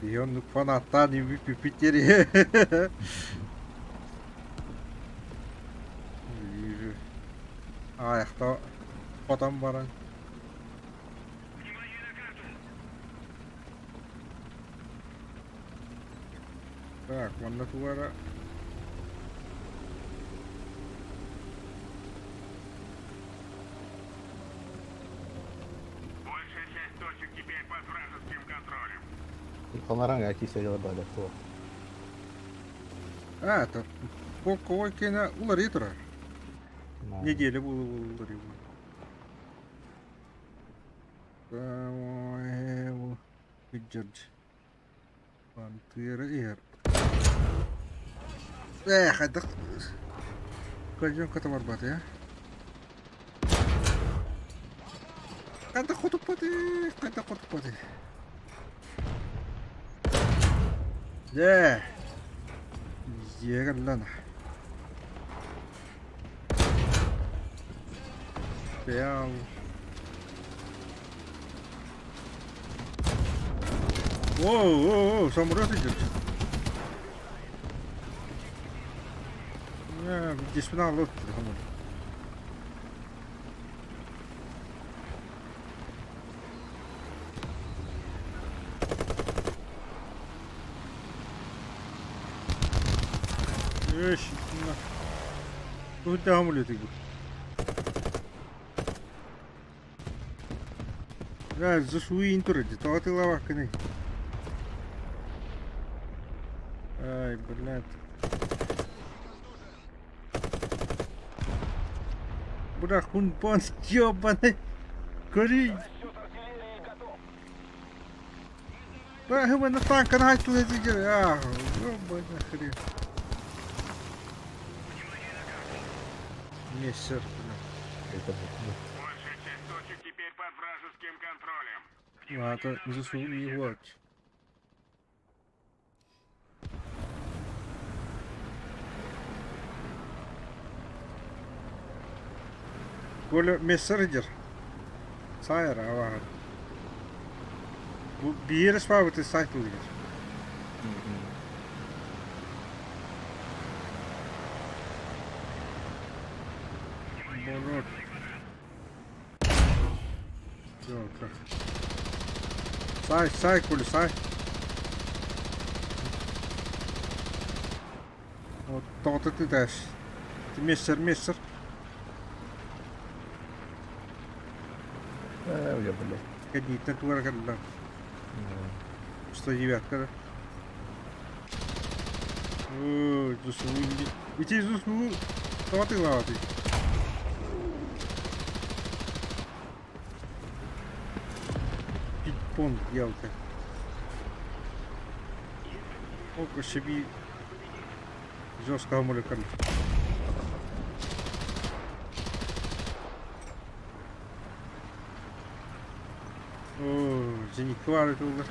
Бионлuk фанаттан bir pipitleri. Yürü. Ayakta adam var. Так, mana suara? Большая часть точек теперь под вражеским контролем. Kanlarang ya kisah jalan balik tuh. А, это полковой кино Уларитра. Nah, Неделя было Уларитра. Самуэл Джордж. Пантера Эр. Эх, это... Пойдем-ка товар баты, а? Когда хоту паты, когда хоту паты. Yeah. Llega lana. Real. Воу, самурай идет. Здесь спина лодки. Eş. Bu devam ediyor bu. Ya засуи интернет, то ты лавака не. Ай, блядь. Бля, хунпон ёбаный. Кори. Бля, его на танк нахуй лезет. А, ёбаный хрен. Мессер, itu. Большая часть точек теперь под вражеским контролем. ладно, засуни его. Коля мессердер. Сайра var. Bu bir yere spavete site oluyor. Болот. Yok. Say Kuli say. Вот то ты дашь. Ты мессер. Udah boleh. Кадита туар кадла. 109 да? О, засунди. Иди засу. Ты лады. Пинг-понг делка. Око себе жестко амулякан. О, зениквары тулы.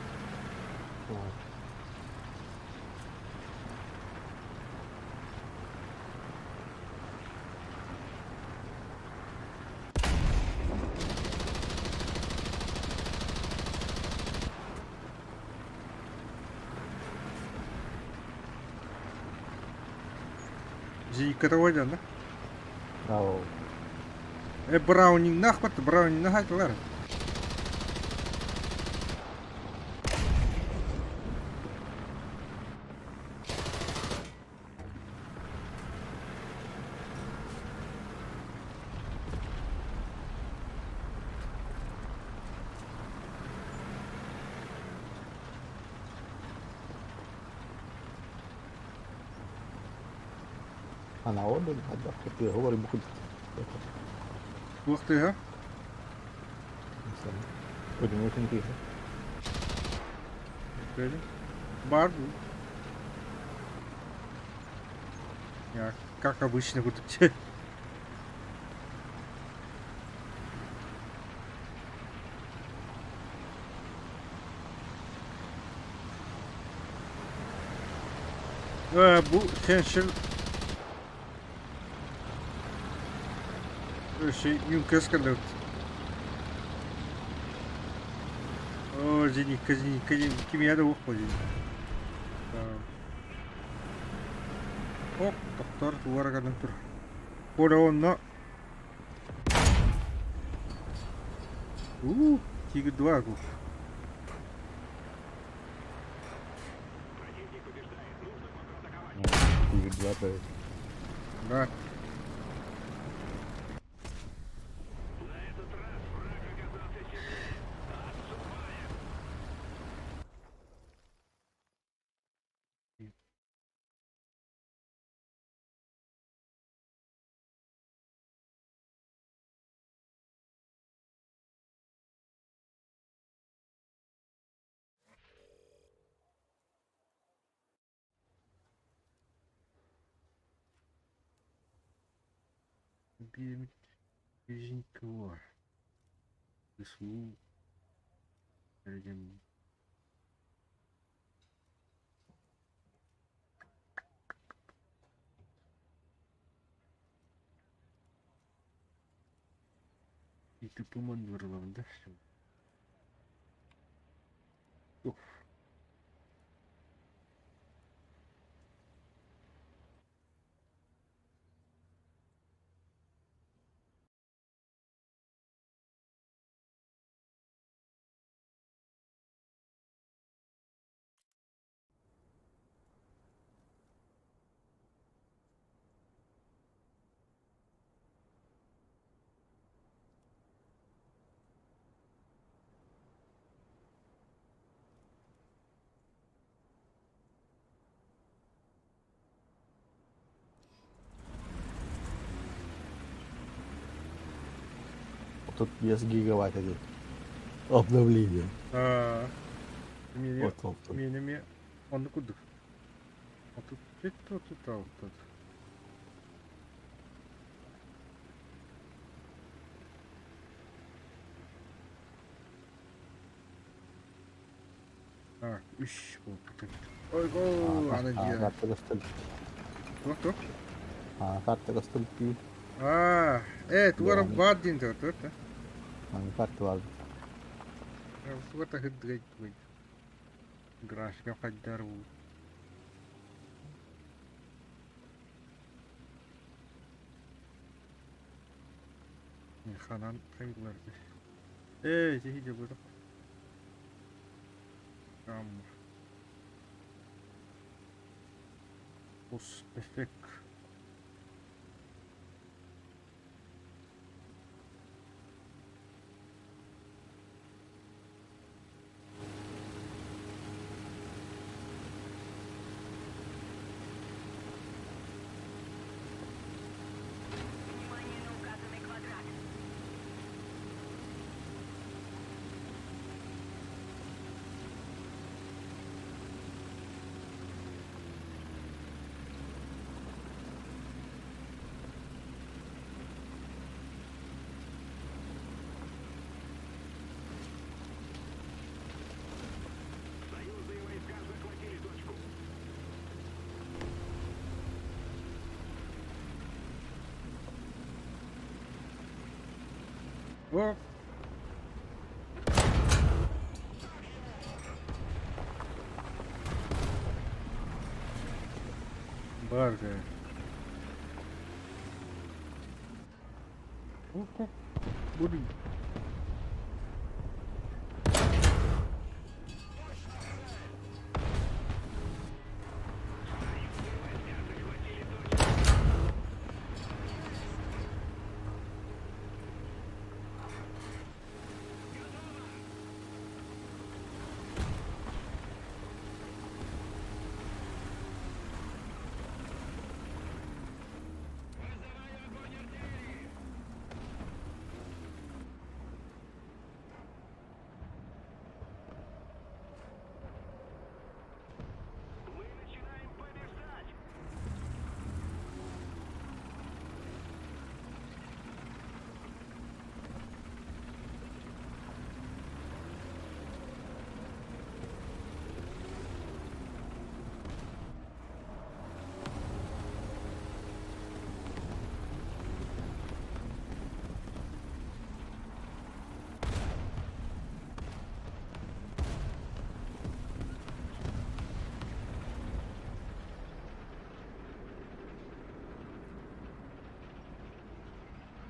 Зениквары ойдан, да? Oh. Браунинг нахват, браунинг нахать, ладно. Ana orada hadi bakıyor. Hava var bu. Ух ты, а? Mesela. Ödümü çünkü. Böyle. Бар. Я, как обычно, вот эти. Bu Henschel şey Юнкес kalıyor. О, зенитка, kimya da уходит. Оп, доктор туара kadar tur. Koda onunla. Тигр-2 гуф. Тигр-2 да. Да. Беженького. СУ. Перейдем. И тупо маневрлом, да, все. Тут без гигаватт идет. Обновление. Вот. Менее. Он куда? А тут это, тут. Üç oldu. Oy, anacığım. Карта гостоль. Кто? Карта гостольки. Туарам Да. вадин да. Карта var. Вот так грать. Граш, я хоть дару. Hanan hayırlardı. Zehi de burada. Tamam. Bus efek. Внимание на указанный квадрат. Союзные войска захватили точку. Оп. Барга. Оп. Буду. Мы начинаем побеждать.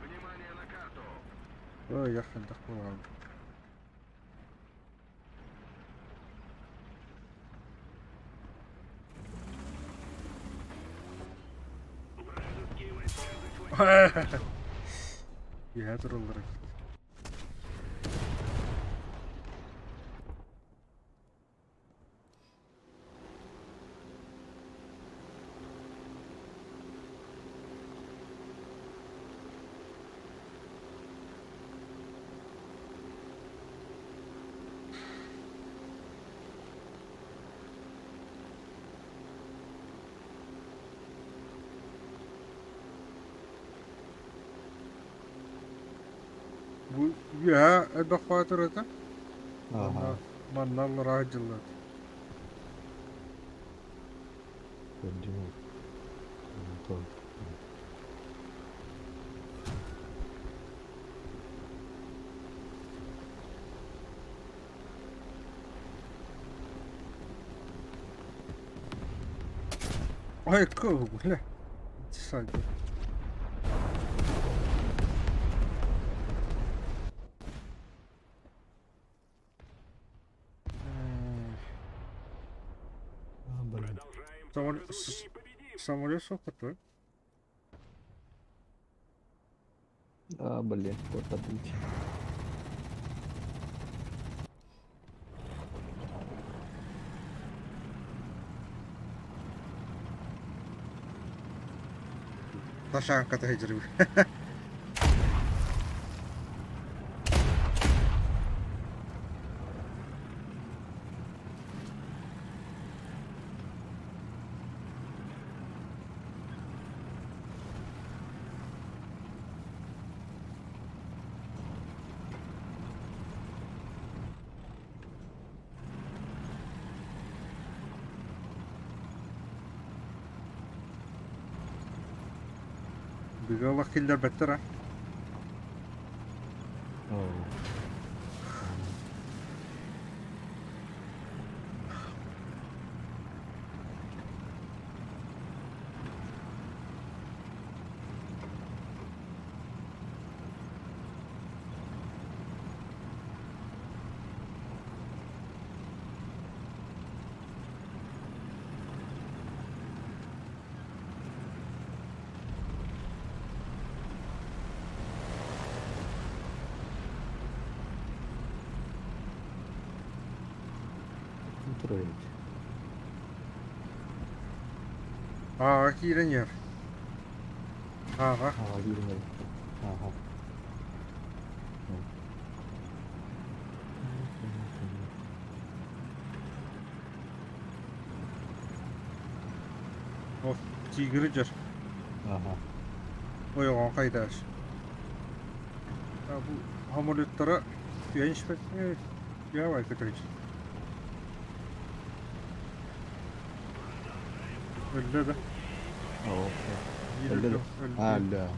Внимание на карту. Ой, я хандахмал. Вражеские войска захватили. Я троллер. Bu ya da fatırada Ага. mannar rahacılar. Поддержу. То. Ay kıl bu ne? Sadece. Блин. Продолжаем. Самолет, Разрушение победим. самолет сколько стоит? Блин, вот отлично. Taşan kata hecri. Biga vakiller better ha. О, строить. Ağa kiren yer. Ağa. Ага, видимо. Ага. Of, tigri cer. Ага. Oyoğun kaydaş. Ya bu hamurluklara genç pek ya var kötü. Öldü de. О, Öldü. Öldü. Аля.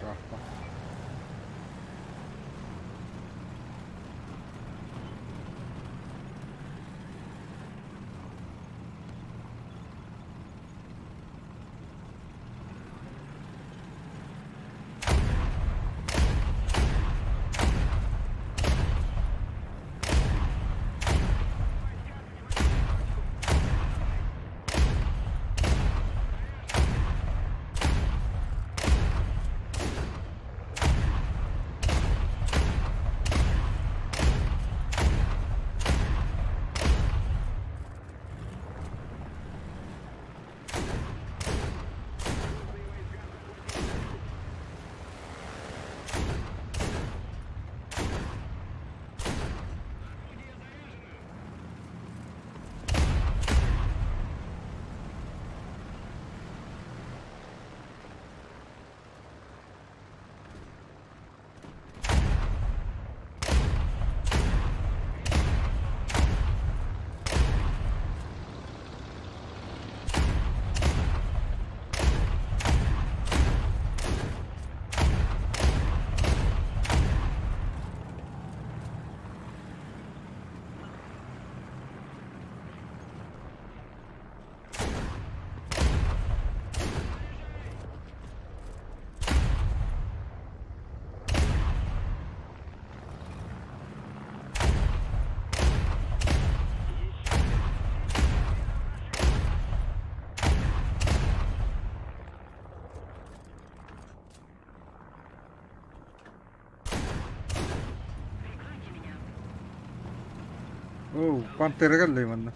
Rahman. Oh, pantera geldi bana.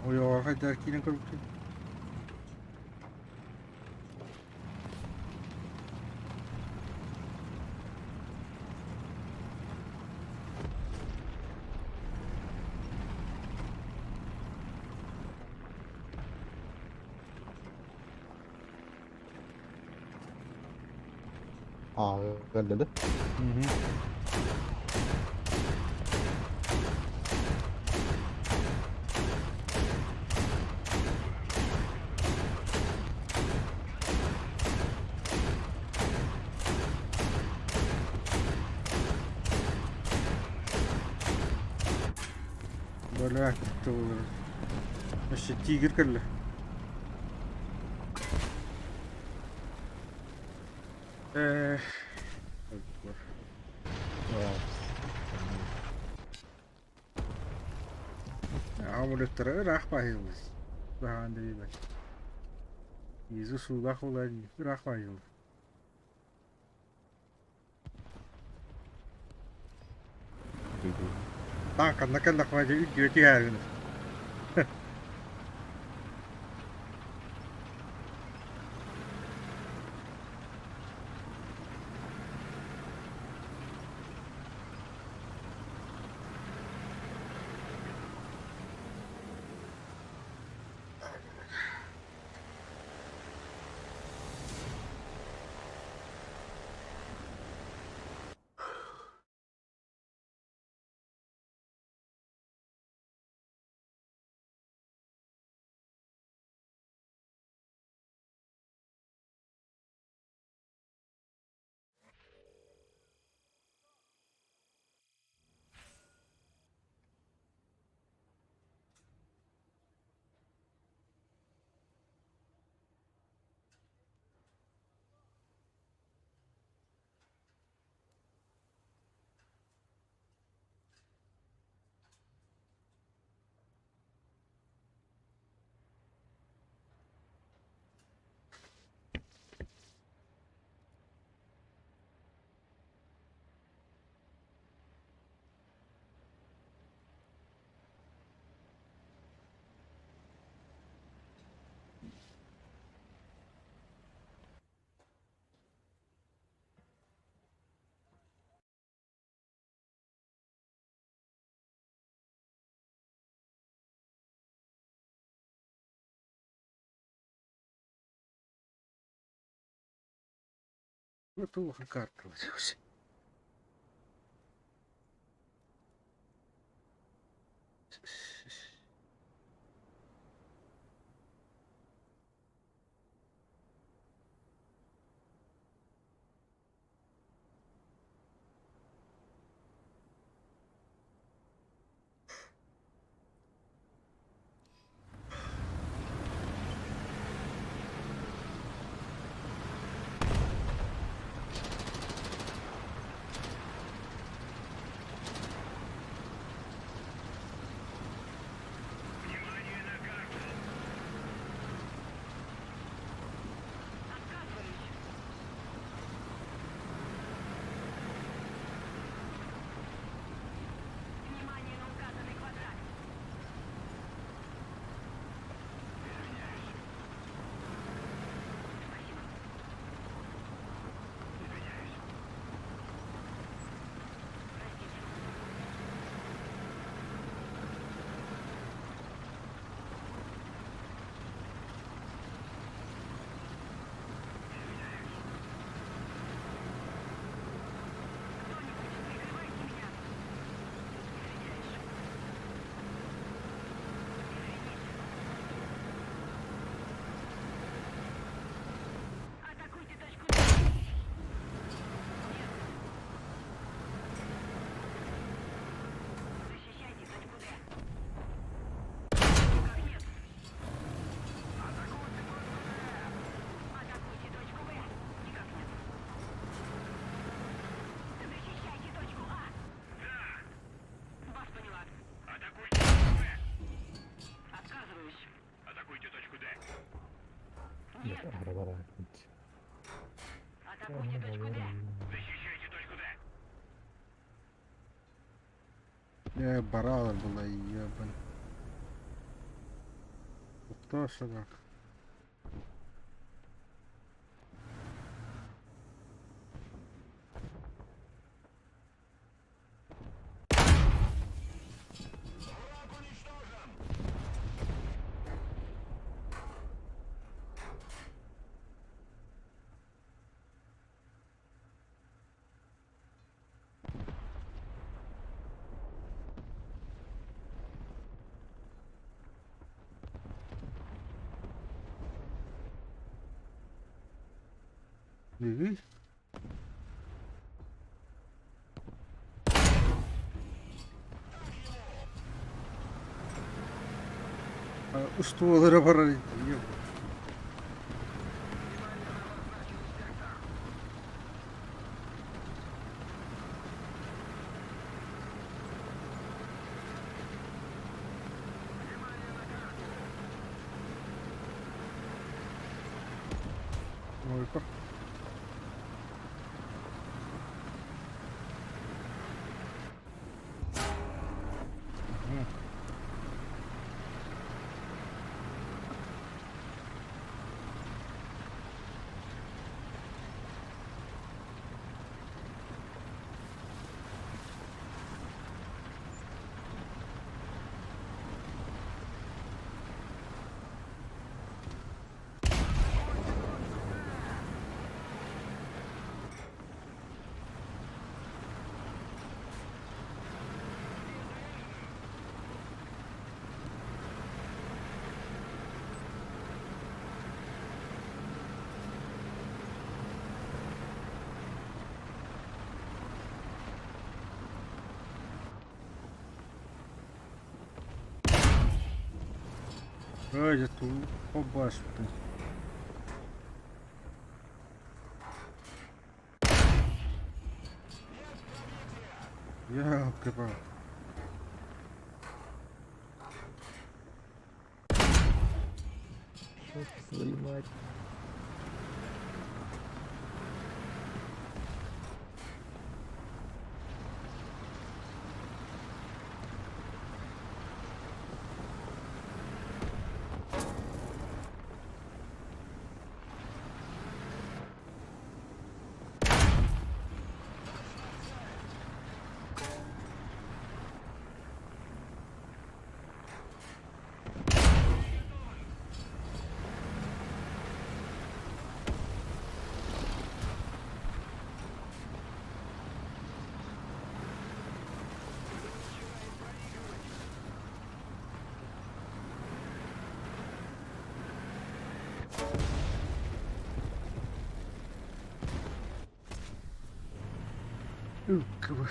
Oyoğun kaydaş kiren korktu. Aa, öldü. Hı hı. Böyle aktif olur. İşte tigir kırlı. Eee. Hamurluklara rahmayız. Daha önce bir bak. Yüzü suda kullanıyor. Rahmayız. Tankan nakal lakmaca video tiyarin. Плохо каркалось вообще. Барала была ебан. Кто сюда? Видишь? Стволы барали. Ой-ка. Ай, я тут побачив. Я кипав. Твою мать. Уква.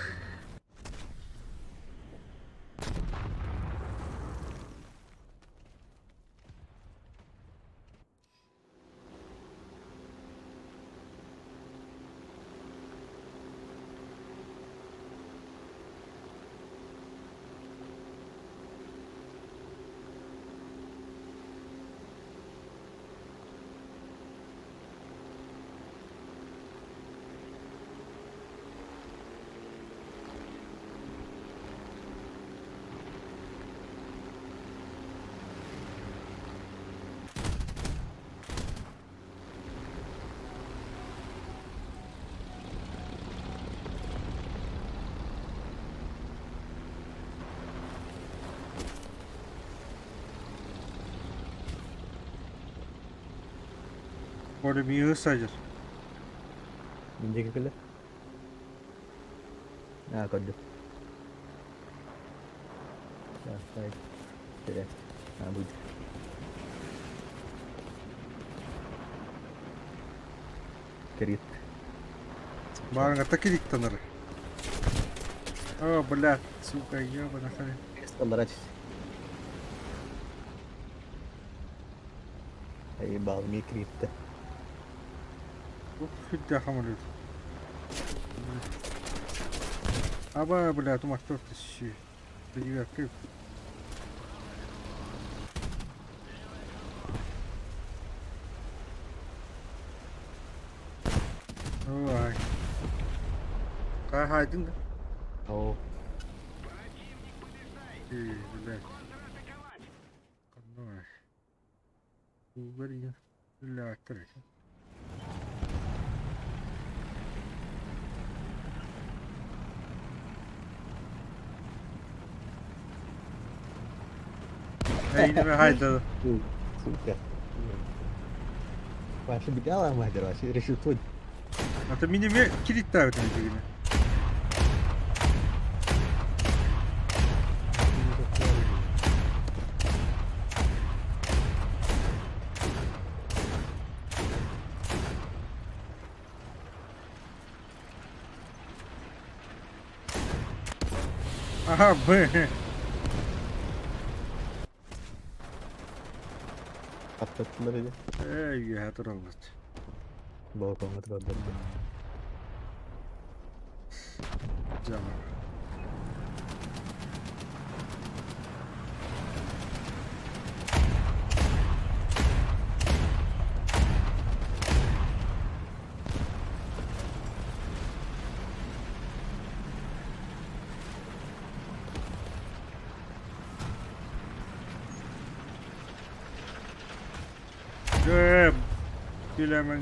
Böyle bir yığı sayılır. Minjek kele. Ah, kode. Ya, baik. Tidak. Nah, bujuk. Kerit. Баарга такирик танары. О, блядь, сука, ёбана хрен. Столарать. Ай, балми крипта. Ух, фидя хамалет. Аба, блядь, у мотор тысячи. Привет, как? Ой. Кайдың да? Oh, Блядь. Ой. Блин. Блядь, короче. Эй, не hayda. sudah. Masih berjalan mah masih result. А то меня кидают на деревне. Ага, блин. Apa sebenarnya? Эй, я трогать. Bawa banget roda. Jangan. Bilemem.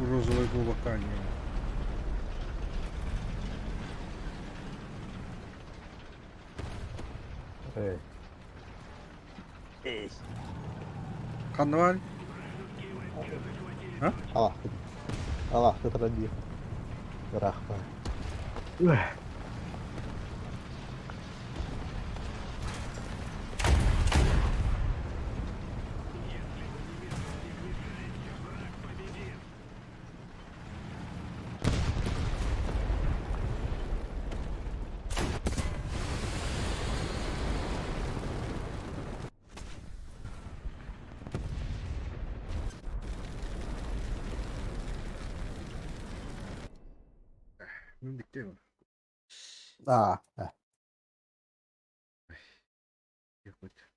Розовое глубокание. Kanal. Allah. Allah, setelah dia. Rahman. Mimik değil mi? Ah, Yok, yok.